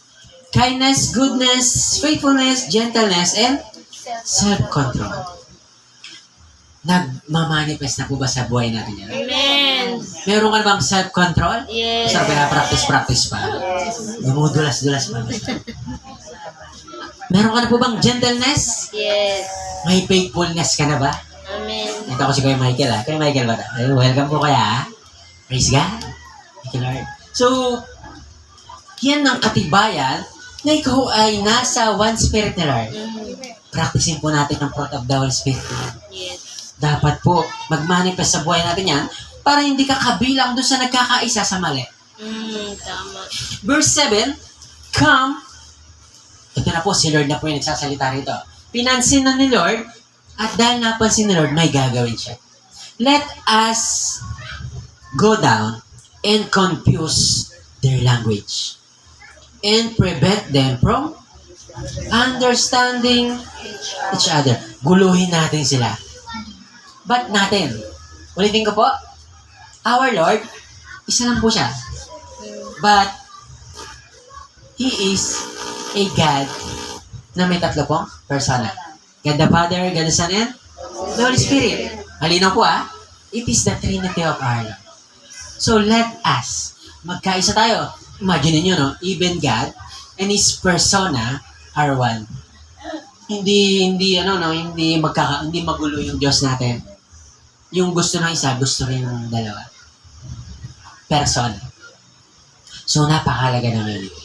kindness, goodness, faithfulness, gentleness, and self-control. Nagmamanifest na po ba sa buhay natin yan? Amen. Meron ka na bang self-control? Yes. Sabi na practice pa. Dumudulas-dulas pa. Meron ka na po bang gentleness? Yes. May faithfulness ka na ba? Amen. Ito ko si Kuya Michael, ha? Kuya Michael ba? Welcome po kaya, ha? Praise God. Thank you, Lord. So, yan ang katibayan na ikaw ay nasa one spirit ni Lord. Practicing po natin ang fruit of the Holy Spirit. Yes. Dapat po mag-manifest sa buhay natin yan para hindi ka kabilang doon sa nagkakaisa sa mali. Tama. Verse 7, come. Ito na po, si Lord na po yung nagsasalita rito. Pinansin na ni Lord, at dahil napansin ni Lord, may gagawin siya. Let us go down and confuse their language and prevent them from understanding each other. Guluhin natin sila. Ba't natin? Ulitin ko po, our Lord, isa lang po siya. But, He is a God na may tatlo pong persona. God the Father, God the Son, and the Holy Spirit. Halinaw po it is the Trinity of our Lord. So let us, magkaisa tayo. Imagine niyo, no? Even God and His persona are one. Hindi magulo yung Diyos natin. Yung gusto ng isa, gusto rin ng dalawa. Person. So, napakahalaga ng unity.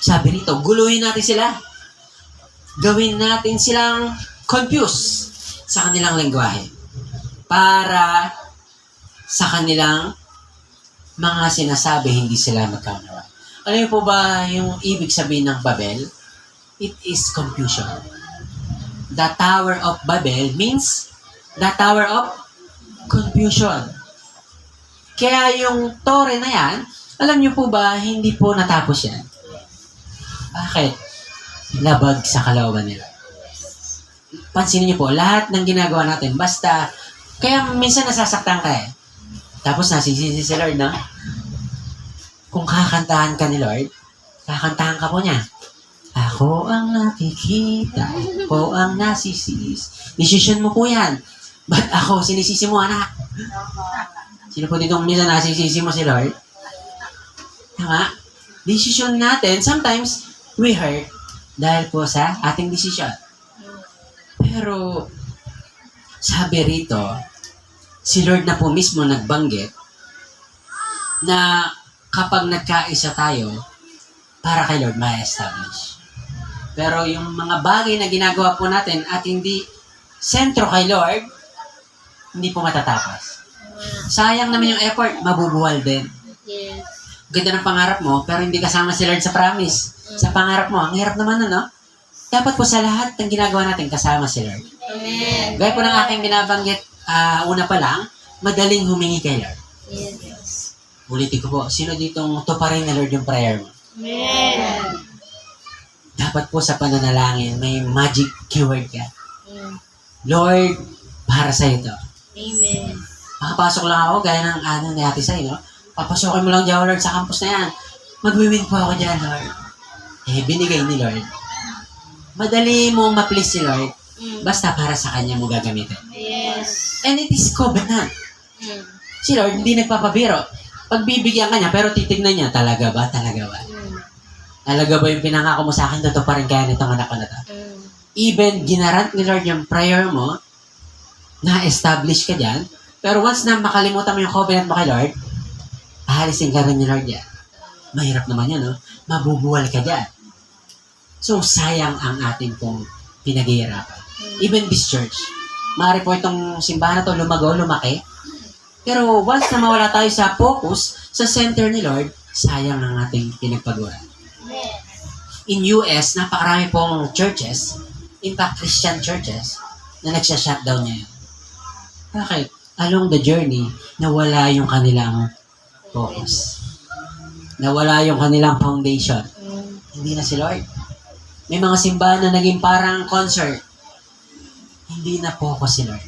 Sabi rito, guluhin natin sila. Gawin natin silang confused. sa kanilang lengguwahe. Para sa kanilang mga sinasabi, hindi sila magkaunawa. Alam niyo po ba yung ibig sabihin ng Babel? It is confusion. The Tower of Babel means the Tower of Confusion. Kaya yung tore na yan, alam niyo po ba, hindi po natapos yan. Bakit? Labag sa kalooban nila. Pansinin niyo po, lahat ng ginagawa natin, basta, kaya minsan nasasaktan ka eh. Tapos nasisisi si Lord, no? Kung kakantahan ka ni Lord, kakantahan ka po niya. Ako ang nakikita, ako ang nasisis. Desisyon mo po yan. Ba't ako sinisisi mo, anak? Sino po ditong minsan nasisisi mo si Lord? Tama? Desisyon natin, sometimes, we hurt dahil po sa ating desisyon. Pero, sabi rito, si Lord na po mismo nagbanggit na kapag nagkaisa tayo, para kay Lord ma-establish. Pero yung mga bagay na ginagawa po natin at hindi sentro kay Lord, hindi po matatapos. Sayang naman yung effort, mabubuwal din. Yes. Ganda ng pangarap mo, pero hindi kasama si Lord sa promise. Sa pangarap mo, ang hirap naman no? Dapat po sa lahat ng ginagawa natin, kasama si Lord. Amen. Gaya po ng aking binabanggit, una pa lang, madaling humingi kay Lord. Yes. Ulitin ko po, sino ditong tuparin na Lord yung prayer mo? Amen. Dapat po sa pananalangin, may magic keyword ka. Mm. Lord, para sa ito. Amen. Makapasok lang ako, gaya ng ni Ate Sai, no? Papasokin mo lang dyan, Lord, sa campus na yan. Magwiwin po ako dyan, Lord. Eh, binigay ni Lord. Madali mong ma-please si Lord, Mm. basta para sa Kanya mo gagamitin. Yes. And it is covenant. Mm. Si Lord, hindi nagpapabiro. Pagbibigyan ka niya, pero titignan niya, talaga ba? Talaga ba? Mm. Talaga ba yung pinangako mo sa akin, totoo pa rin kaya nitong anak ko na to? Mm. Even ginarant ni Lord yung prayer mo, na-establish ka dyan, pero once na makalimutan mo yung covenant mo kay Lord, ahalisin ka rin ni Lord yan. Mahirap naman yan, no? Mabubuwal ka dyan. So, sayang ang ating pong pinaghihirapan. Even this church, maaari po itong simbahan na to lumago, lumaki, pero once na mawala tayo sa focus, sa center ni Lord, sayang ang ating pinagpagawa. In US, napakarami pong churches, in fact, Christian churches, na nagsha-shutdown niya yun. Bakit? Along the journey, nawala yung kanilang focus. Nawala yung kanilang foundation. Hindi na si Lord. May mga simbahan na naging parang concert. Hindi na focus si Lord.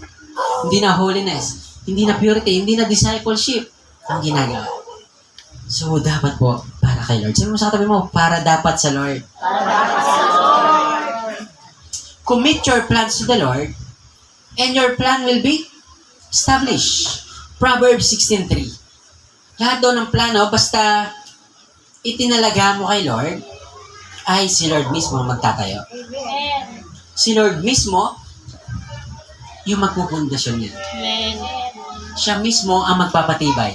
Hindi na holiness. Hindi na purity. Hindi na discipleship ang ginagawa. So, dapat po para kay Lord. Sabi mo sa katabi mo, para dapat sa Lord. Commit your plans to the Lord and your plan will be established. Proverbs 16:3. Lahat daw ng plano, basta itinalaga mo kay Lord, ay si Lord mismo ang magtatayo. Si Lord mismo yung magpupundasyon niya. Amen. Siya mismo ang magpapatibay.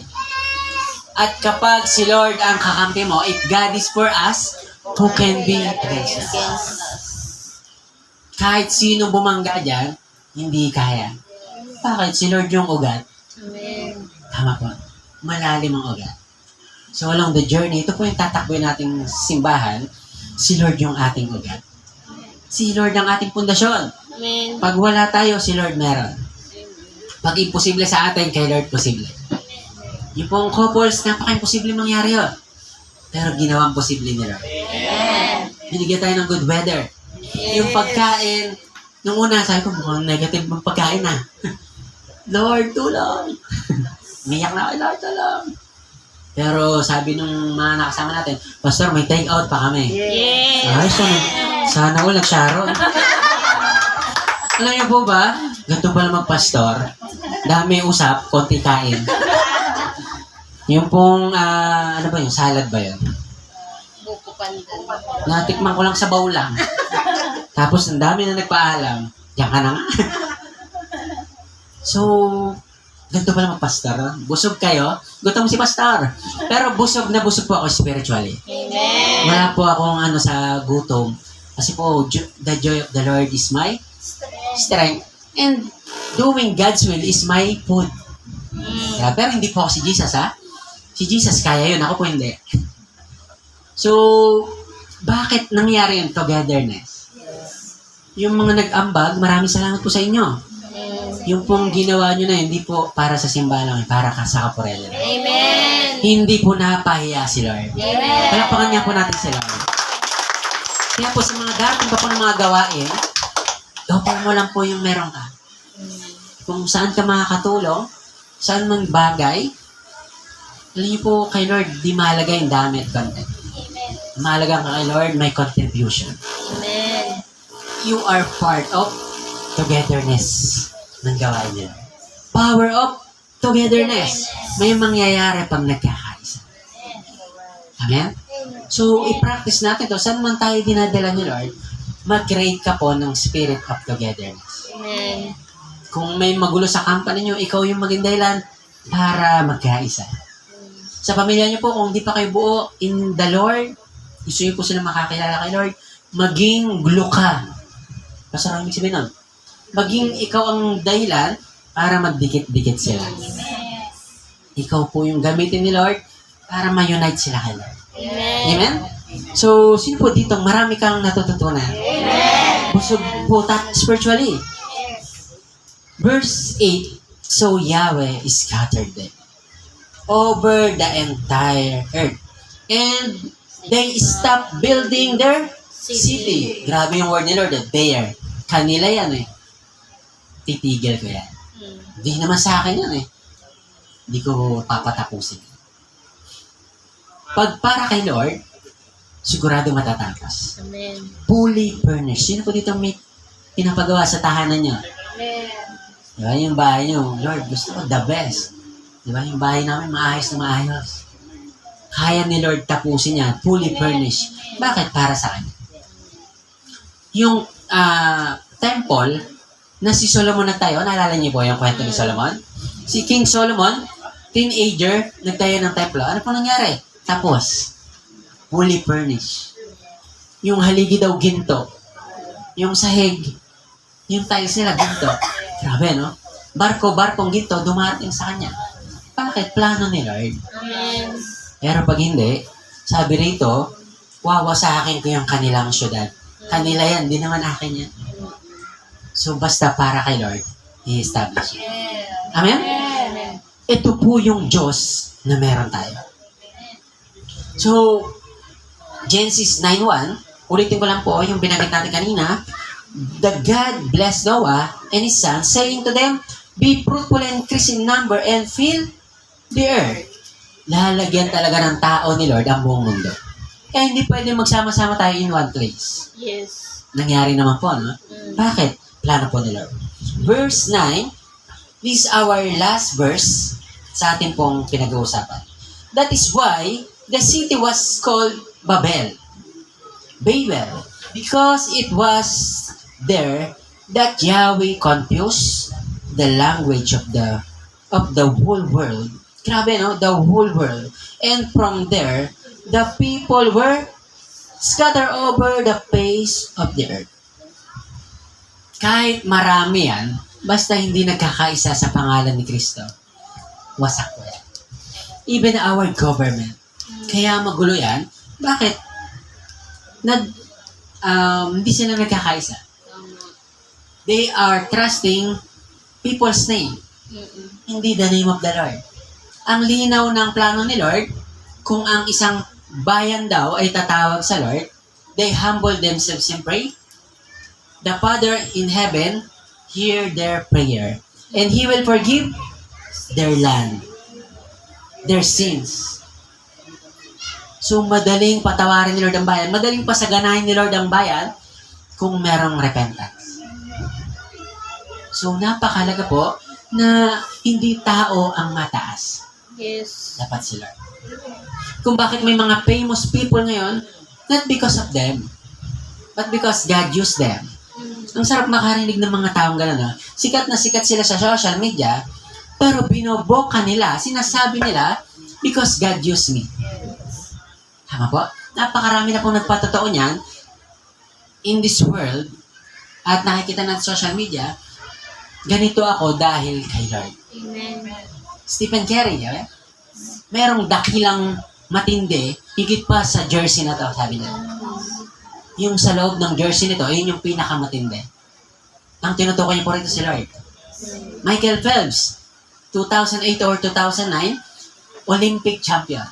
At kapag si Lord ang kakampi mo, if God is for us, who can be against us? Against us. Kahit sino bumangga dyan, hindi kaya. Bakit? Si Lord yung ugat. Amen. Tama po. Malalim ang ugat. So along the journey, ito po yung tatakbuhin nating simbahan, si Lord yung ating ugat. Si Lord ang ating pundasyon. Amen. Pag wala tayo, si Lord meron. Pag imposible sa atin, kay Lord posible. Yung pong couples, napaka-imposible mangyari yun. Pero ginawang posible ni Lord. Amen. Binigyan tayo ng good weather. Yung pagkain, nung una, sabi ko, mukhang negative ng pagkain na. Lord, tulong. Miyak na ako, Lord, tulong. Pero sabi nung mga nakasama natin, Pastor, may take out pa kami. Yes. Ay, sana all nag-sharon. Alam niyo po ba, ganito pala magpastor, dami usap, konti kain. Yung pong, ano ba yun, salad ba yun? Buko pandan. Natikman ko lang sa baul lang. Tapos, ang dami na nagpaalam. Diyan ka na nga. So, ganito pala magpastor. Busog kayo, gutom si pastor. Pero busog na busog po ako spiritually. Amen. Wala po akong sa gutom. Kasi po, the joy of the Lord is my strength. And doing God's will is my food. Yeah, pero hindi po ako si Jesus, ha? Si Jesus kaya yun, ako po hindi. So, bakit nangyari yung togetherness? Yung mga nag-ambag, maraming salamat po sa inyo. Yung pong ginawa nyo na, hindi po para sa simbahan lang, para sa kapurela. Amen. Hindi po napahiya si Lord. Amen. Palapakan niya po natin si Lord. Kaya po sa mga darating pa po ng mga gawain, gawin mo lang po yung meron ka. Kung saan ka makakatulong, saan mang bagay, alam niyo po kay Lord, di mahalaga yung dami at content. Mahalaga ka kay Lord, may contribution. Amen. You are part of togetherness ng gawain niya. Power of togetherness. May mangyayari pag nagkakaisa. Amen? So, i-practice natin to. Saan man tayo dinadala ni Lord, mag-create ka po ng spirit of togetherness. Amen. Kung may magulo sa company nyo, ikaw yung maging dahilan para magkaisa. Sa pamilya nyo po, kung di pa kayo buo in the Lord, gusto nyo po sila makakilala kay Lord, maging glue ka. Masarang ibig sabihin nun. Maging ikaw ang dahilan para magdikit-dikit sila. Ikaw po yung gamitin ni Lord para ma-unite sila kay Lord. Amen. Amen? So, sino po dito? Marami kang natututunan. Amen. Busog po spiritually. Verse 8, so Yahweh scattered them over the entire earth. And they stopped building their city. Grabe yung word ni Lord, there. Kanila yan eh. Titigil ko yan. Hindi naman sa akin yan eh. Hindi ko papatapusin. Pag para kay Lord, sigurado matatapos. Amen. Fully furnished. Sino po dito may pinapagawa sa tahanan niyo? Amen. Diba yung bahay niyo? Lord, gusto ko the best. Diba yung bahay namin maayos na maayos. Kaya ni Lord tapusin niya, fully furnished. Bakit? Para sa kanya. Yung temple na si Solomon nagtayo, naalala niyo po yung kwento ni Solomon? Si King Solomon, teenager, nagtayo ng templo. Ano po nangyari? Tapos, fully furnished. Yung haligi daw ginto. Yung sahig, yung tiles nila ginto. Grabe, no? Barko-barkong ginto dumating sa kanya. Bakit? Plano ni Lord. Amen. Pero pag hindi, sabi rito, wawasakin ko yung kanilang syudad. Kanila yan, di naman akin yan. So, basta para kay Lord, i-establish it. Amen? Amen. Ito po yung Diyos na meron tayo. So, Genesis 9:1, ulitin ko lang po yung binanggit natin kanina. The God blessed Noah and his sons, saying to them, be fruitful and increase in number and fill the earth. Lalagyan talaga ng tao ni Lord ang buong mundo. Kaya hindi pwede magsama-sama tayo in one place. Yes. Nangyari naman po, no? Bakit? Plano po ni Lord. Verse 9, this is our last verse sa ating pong pinag-uusapan. That is why the city was called Babel. Because it was there that Yahweh confused the language of the whole world. Grabe, no? The whole world. And from there, the people were scattered over the face of the earth. Kahit marami yan, basta hindi nagkakaisa sa pangalan ni Kristo, wasak ko yan. Even our government. Kaya magulo yan. Bakit? Hindi sila nagkakaisa. They are trusting people's name. Hindi the name of the Lord. Ang linaw ng plano ni Lord, kung ang isang bayan daw ay tatawag sa Lord, they humble themselves and pray. The Father in heaven hear their prayer, and He will forgive their land, their sins. So, madaling patawarin ni Lord ang bayan, madaling pasaganahin ni Lord ang bayan kung merong repentance. So, napakalaga po na hindi tao ang mataas. Yes. Dapat si Lord. Kung bakit may mga famous people ngayon, not because of them, but because God used them. Ang sarap makarinig ng mga taong gano'n, no? Sikat na sikat sila sa social media, pero binoboka nila, sinasabi nila, because God used me. Tama po? Napakarami na pong nagpatotoo niyan in this world, at nakikita natin sa social media, ganito ako dahil kay Lord. Amen. Stephen Curry, merong dakilang matindi, higit pa sa jersey na to, sabi niya. Yung sa loob ng jersey nito, yun yung pinakamatindi. Ang tinutukoy niya po rito si Lord. Michael Phelps, 2008 or 2009, Olympic champion.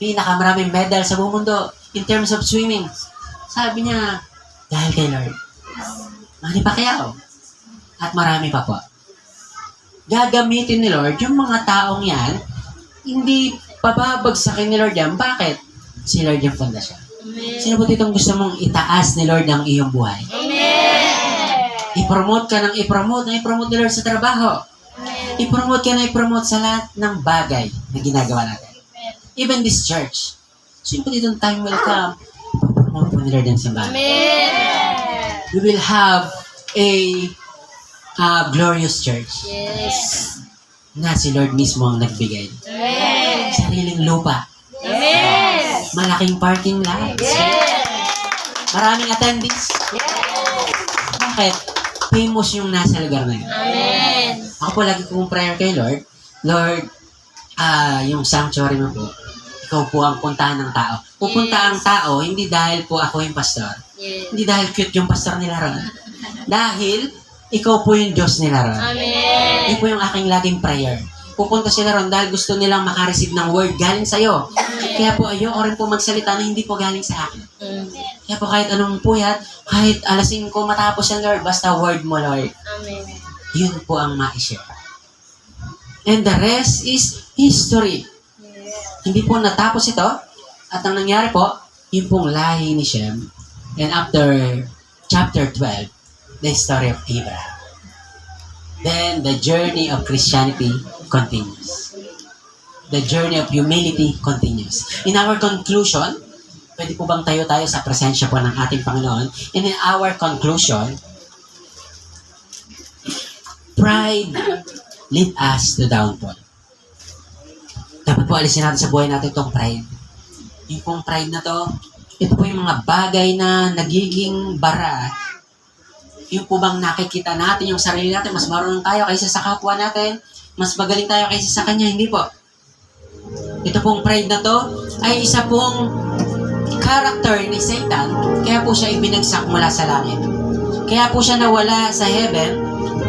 Pinakamaraming medal sa buong mundo in terms of swimming. Sabi niya, dahil kay Lord. Manny Pacquiao. At marami pa po. Gagamitin ni Lord yung mga taong yan, hindi pababagsakin ni Lord yan. Bakit? Si Lord yung fondasyon. Sino po ditong gusto mong itaas ni Lord ang iyong buhay? I-promote ka ng i-promote ni Lord sa trabaho. I-promote ka na i-promote sa lahat ng bagay na ginagawa natin. Even this church. Sino po ditong time will come, i-promote po ni Lord ang simbahan. We will have a glorious church Yes. na si Lord mismo ang nagbigay. Amen. Sariling lupa. Amen. Malaking parking lot. Maraming attendees. Bakit? Famous yung nasa lugar na yun. Amen. Ako po lagi kong prayer kay Lord. Lord, yung sanctuary mo po, ikaw po ang puntahan ng tao. Pupunta ang tao, hindi dahil po ako yung pastor. Yes. Hindi dahil cute yung pastor nila ron. Dahil, ikaw po yung Diyos nila ron. Amen. Ito po yung aking laging prayer. Pupunta sila ron dahil gusto nilang makareceive ng word galing sa'yo. Kaya po ayoko rin po magsalita na hindi po galing sa akin. Kaya po kahit anong puyat, kahit alas 5 matapos yan, Lord, basta word mo, Lord. Amen. Yun po ang ma-share. And the rest is history. Hindi po natapos ito. At ang nangyari po, yun pong lahi ni Shem. And after chapter 12, the story of Abraham. Then the journey of Christianity continues. The journey of humility continues. In our conclusion, pwede po bang tayo sa presensya po ng ating Panginoon? And in our conclusion, pride lead us to downfall. Dapat po alisin natin sa buhay natin itong pride. Yung pong pride na to, ito po yung mga bagay na nagiging bara. Yung po bang nakikita natin yung sarili natin, mas marunong tayo kaysa sa kapwa natin, mas magaling tayo kaysa sa kanya, hindi po. Ito pong pride na to ay isa pong character ni Satan, kaya po siya ibinagsak mula sa langit. Kaya po siya nawala sa heaven,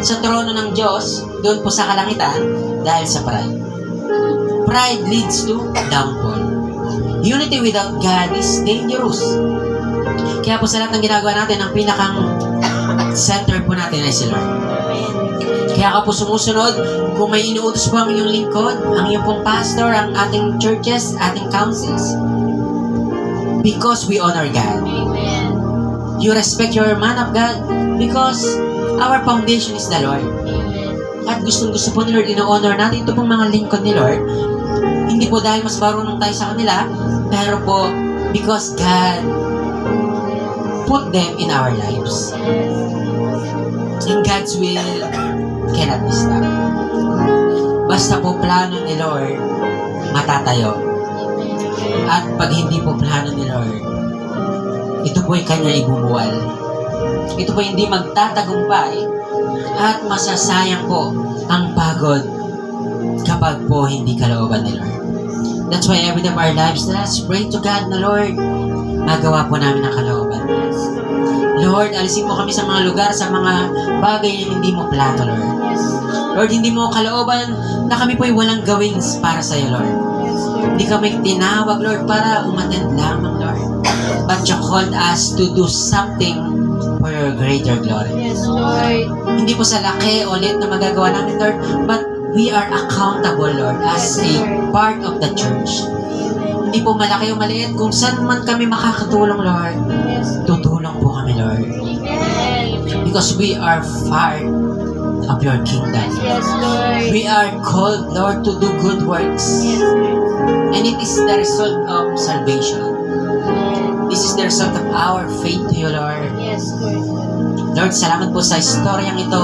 sa trono ng Diyos, doon po sa kalangitan, dahil sa pride. Pride leads to downfall. Unity without God is dangerous. Kaya po sa lahat ng ginagawa natin, ang pinakang center po natin ay si Lord. Kaya ka po sumusunod, kung may inuutos po ang iyong lingkod, ang iyong pong pastor, ang ating churches, ating councils, because we honor God. Amen. You respect your man of God because our foundation is the Lord. Amen. At gustong-gusto po ni Lord, ino-honor natin ito pong mga lingkod ni Lord. Hindi po dahil mas marunong tayo sa kanila, pero po because God put them in our lives. In God's will cannot be stopped. Basta po plano ni Lord, matatayo. At pag hindi po plano ni Lord, ito po'y kanya ibumuwal. Ito po hindi magtatagumpay at masasayang po ang pagod kapag po hindi kalooban ni Lord. That's why every day of our lives, let's pray to God na Lord, magawa po namin ang kalooban. Lord, alisin mo kami sa mga lugar, sa mga bagay na hindi mo plano, Lord. Lord, hindi mo kalooban na kami po'y walang gawin para sa iyo, Lord. Hindi kami tinawag, Lord, para umattend lamang, Lord. But you called us to do something for your greater glory. Yes, Lord. Hindi po sa laki o liit na magagawa namin, Lord, but we are accountable, Lord, as a part of the church. Hindi po malaki o maliit. Kung saan man kami makakatulong, Lord, tutulong po kami, Lord. Because we are part of your kingdom. Yes, Lord. We are called, Lord, to do good works. And it is the result of salvation. This is the result of our faith to you, Lord. Yes, Lord. Lord, salamat po sa istoryang ito,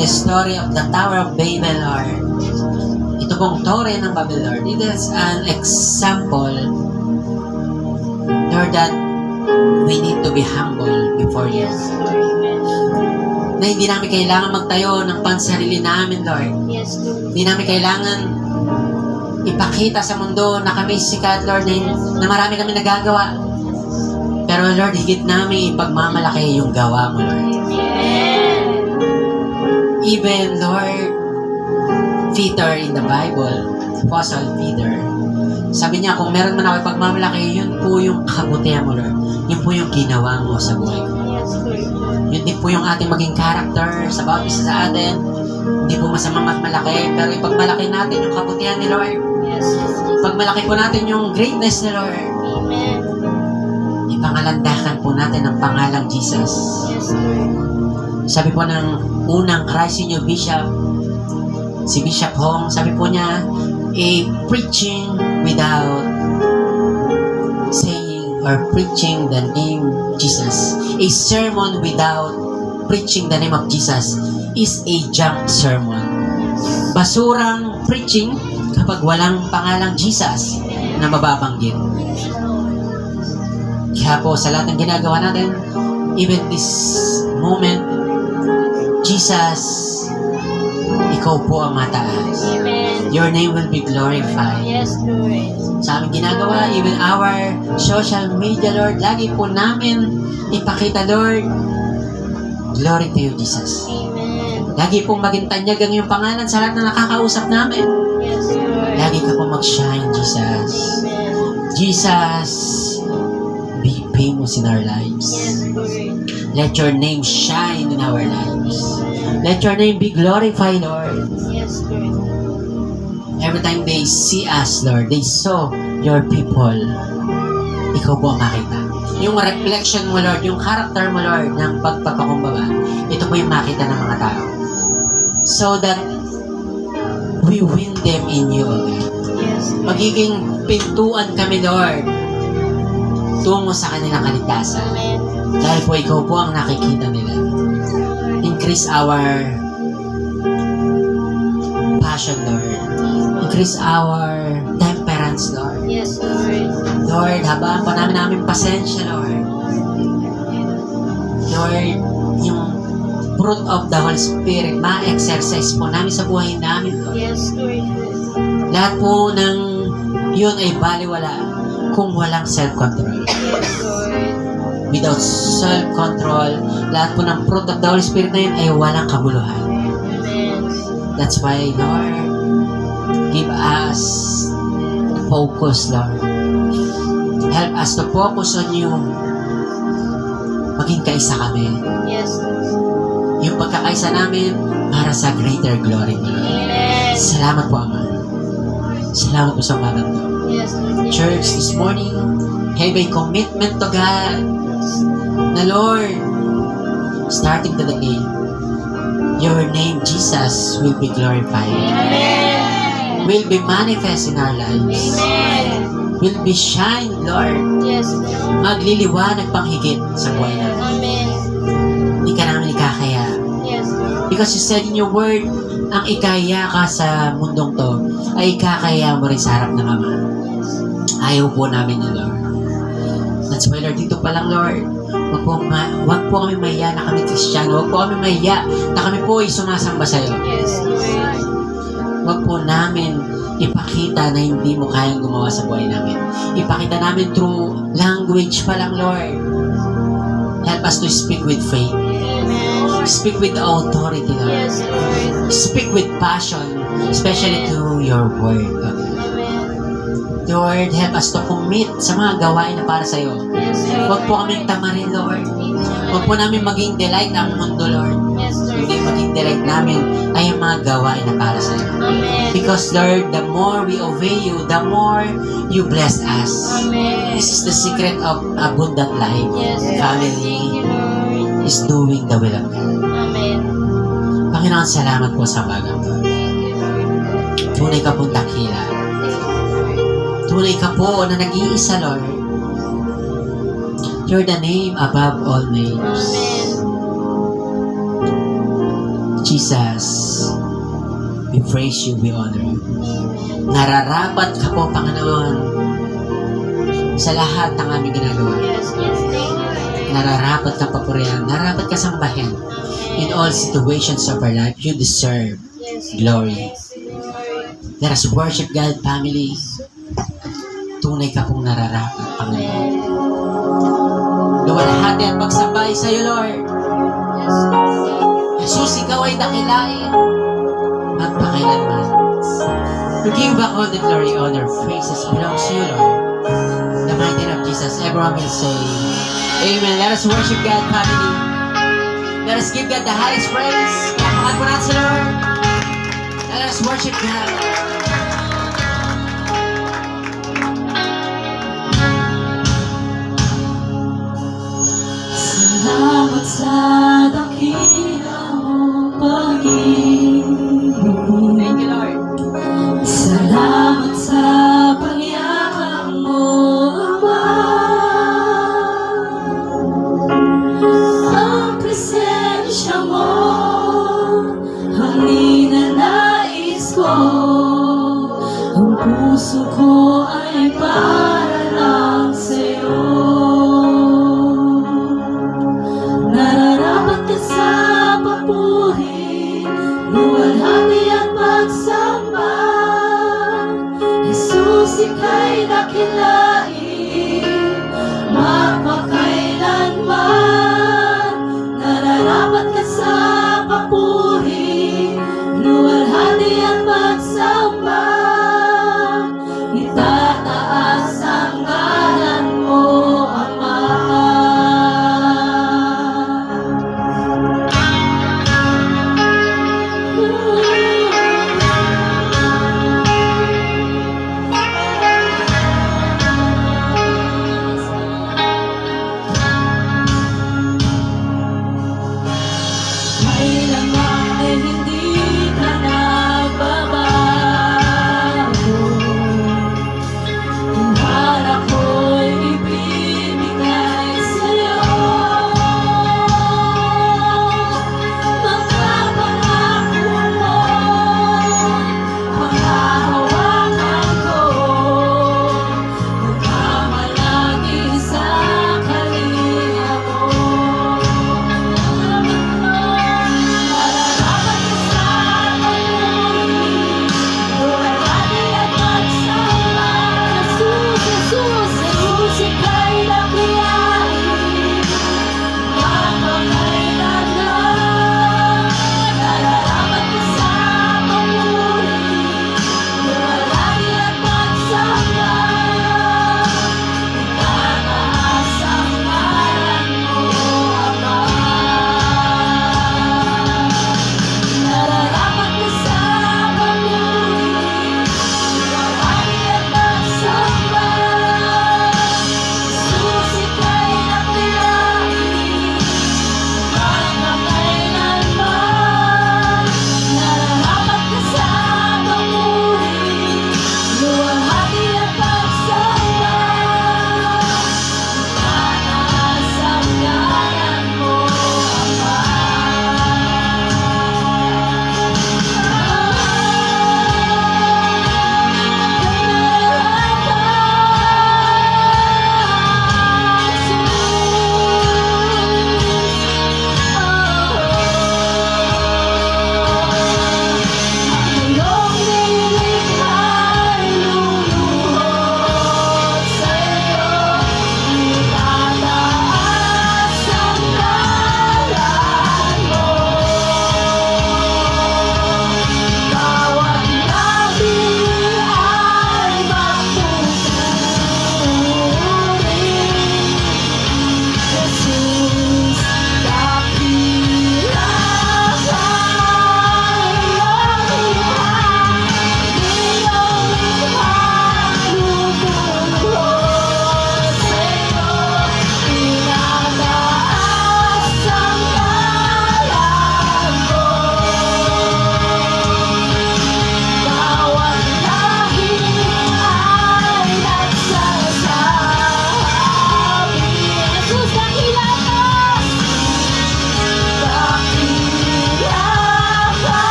the story of the Tower of Babel, Lord. Ito pong Torre ng Babel, Lord. It is an example, Lord, that we need to be humble before you. Yes, Lord. na hindi namin kailangan magtayo ng pansarili namin, Lord. Yes, Lord. Hindi namin kailangan ipakita sa mundo na kami sikat, Lord, na marami kami nagagawa. Pero Lord, higit namin ipagmamalaki yung gawa mo, Lord. Amen. Even, Lord, Peter in the Bible, Apostle Peter, sabi niya, kung meron man ako ipagmamalaki, yun po yung kabutihan mo, Lord. Yun po yung ginawa mo sa buhay ko. Yes, Lord. Yun din po yung ating maging character sa bawat isa sa atin. Hindi po masamang magmalaki, pero ipagmalaki natin yung kabutihan ni Lord. Yes, yes, yes. Pagmalaki po natin yung greatness ni Lord. Amen. Ipangalandakan po natin ang pangalang Jesus. Yes, Lord. Sabi po ng unang Christ in you Bishop, si Bishop Hong, sabi po niya, a preaching without saying or preaching the name Jesus. A sermon without preaching the name of Jesus is a junk sermon. Basurang preaching kapag walang pangalang Jesus na mababanggit. Kaya po sa lahat ng ginagawa natin, even this moment, Jesus, ikaw po ang mataas. Amen. Your name will be glorified. Yes, Lord. Sa aming ginagawa, even our social media, Lord, lagi po namin ipakita, Lord, glory to you, Jesus. Amen. Lagi pong maging tanyag ang iyong pangalan sa lahat na nakakausap namin. Yes, Lord. Lagi ka po mag-shine, Jesus. Amen. Jesus, be famous in our lives. Yes, Lord. Let your name shine in our lives. Let your name be glorified, Lord. Yes, Lord. Every time they see us, Lord, they saw your people. Ikaw po ang makita. Yung reflection mo, Lord, yung character mo, Lord, ng pagpapakumbaba, ito po yung makita ng mga tao. So that we win them in you, okay? Yes, Lord. Magiging pintuan kami, Lord, tungo sa kanilang kaligtasan. Amen. Dahil po ikaw po ang nakikita nila. Increase our passion, Lord. Increase our temperance, Lord. Yes, Lord. Lord, habaan pa namin pasensya, Lord. Lord, yung fruit of the Holy Spirit, ma-exercise po namin sa buhay namin, Lord. Yes, Lord. Lahat po ng yun ay baliwala kung walang self-control. Yes, Lord. Without self-control, lahat po ng fruit of the Holy Spirit na yun ay walang kabuluhan. Amen. That's why, Lord, give us focus, Lord. Help us to focus on you. Maging kaisa kami. Yes, Lord. Yung pagkakaisa namin para sa greater glory mo, Lord. Amen. Salamat po, Ama. Salamat po sa umagang to. Yes, Lord. Church, this morning, have a commitment to God na, Lord, starting today, your name, Jesus, will be glorified. Amen. Will be manifest in our lives. Amen. Will be shine, Lord. Yes, Lord. Magliliwanag pang higit sa buhay namin. Amen. Hindi ka namin ikakaya. Yes, Lord. Because you said in your word, ang ikaya ka sa mundong to, ay ikakaya mo rin sa harap ng Ama. Ayaw po namin yun, Lord. That's why, Lord, dito pa lang, Lord, wag po kami mahiya na kami Kristiyano. Wag po kami mahiya na kami po ay sumasamba sa'yo. Yes, Lord. Wag po namin ipakita na hindi mo kayang gumawa sa buhay namin. Ipakita namin through language pa lang, Lord. Help us to speak with faith. Amen. Speak with authority, Lord. Yes, Lord. Speak with passion, especially to your word, God. Amen. Lord, help us to commit sa mga gawain na para sa'yo. Yes, Lord. Huwag po kaming tamarin, Lord. Huwag po namin maging delight ang mundo, Lord. Yes, Lord. Hindi maging delight namin ay ang mga gawain na para sa'yo. Amen. Because, Lord, the more we obey you, the more you bless us. Amen. This is the secret of abundant life. Yes, Lord. Family Thank you, Lord. is doing the will of God. Amen. Panginoon, salamat po sa bagang to. Thank you, Lord. Tunay ka pong dakila. Thank you, Lord. Tunay ka po na nag-iisa, Lord. You're the name above all names. Amen. Jesus, we praise you, we honor you. Nararapat ka po, Panginoon, sa lahat ng aming ginagawa. Yes, yes, thank you, Lord. nararapat kang papurihan, nararapat ka sambahin. In all situations of our life, you deserve glory. Let us worship God, family. Tunay ka pong nararapat, Panginoon. Luwalhati at pagsambay sa iyo, Lord. Jesus, ikaw ay dakilain. Magpakailanman. We give back all the glory, honor, praises belongs to you, Lord. In the mighty name of Jesus, everyone will say, Amen. Let us worship God, family. Let us give God the highest praise. Lapakan po natin sa Lord. Let us worship God. Salamat sa dakilang mong pag-ibig. Thank you, Lord. Salamat sa pagyakap mo, Ama. Ang presensya mo, ang ninanais ko. Ang puso ko ay para lang sa'yo. Nararapat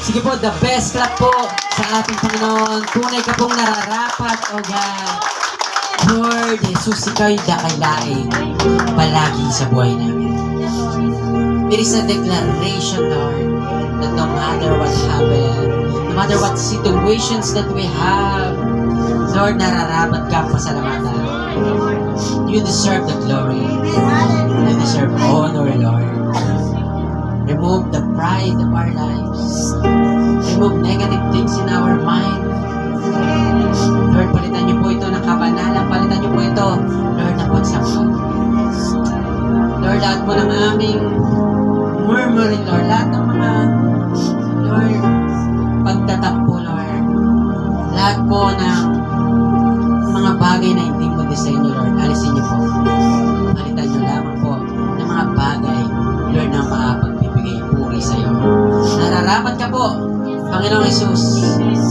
Sige po, the best clap po sa ating Panginoon. Tunay ka pong nararapat, O God. Lord, Jesus, ikaw'y dakailain palagi sa buhay namin. It is a declaration, Lord, that no matter what happened, no matter what situations that we have, Lord, nararapat ka ang pasalamatan. You deserve the glory. You deserve honor, Lord. Remove the pride of our lives. Remove negative things in our mind. Lord, palitan niyo po ito ng kabanalan. Palitan niyo po ito, Lord, ng pagsamba. Lord, lahat po ng aming murmuring, Lord, lahat ng mga, Lord, pagtatampo, Lord, lahat po ng mga bagay na hindi mo design niyo, Lord, alisin niyo po. Palitan niyo lamang po ng mga bagay, Lord, na makapagbibigay puri sa iyo. Nararapat ka po, Panginoong Jesus,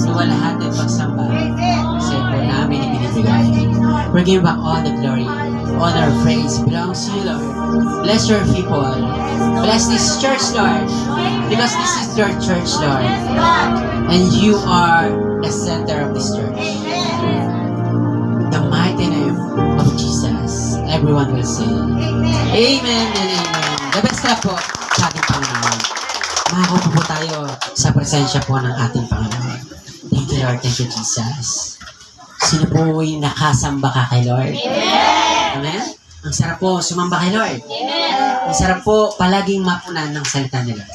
luwalhati at pagsamba sa iyo po namin ibinibigay. We give back all the glory, honor, praise belongs to you, Lord. Bless your people. Bless this church, Lord, because this is your church, Lord, and you are the center of this church. The mighty name of Jesus, everyone will say, Amen and Amen. The best clap po sa ating Panginoon. Makakaupo po tayo sa presensya po ng ating Panginoon. Thank you, Lord. Thank you, Jesus. Sino po yung nakasamba ka kay Lord? Amen? Ang sarap po sumamba kay Lord. Ang sarap po palaging mapunan ng salita ni Lord.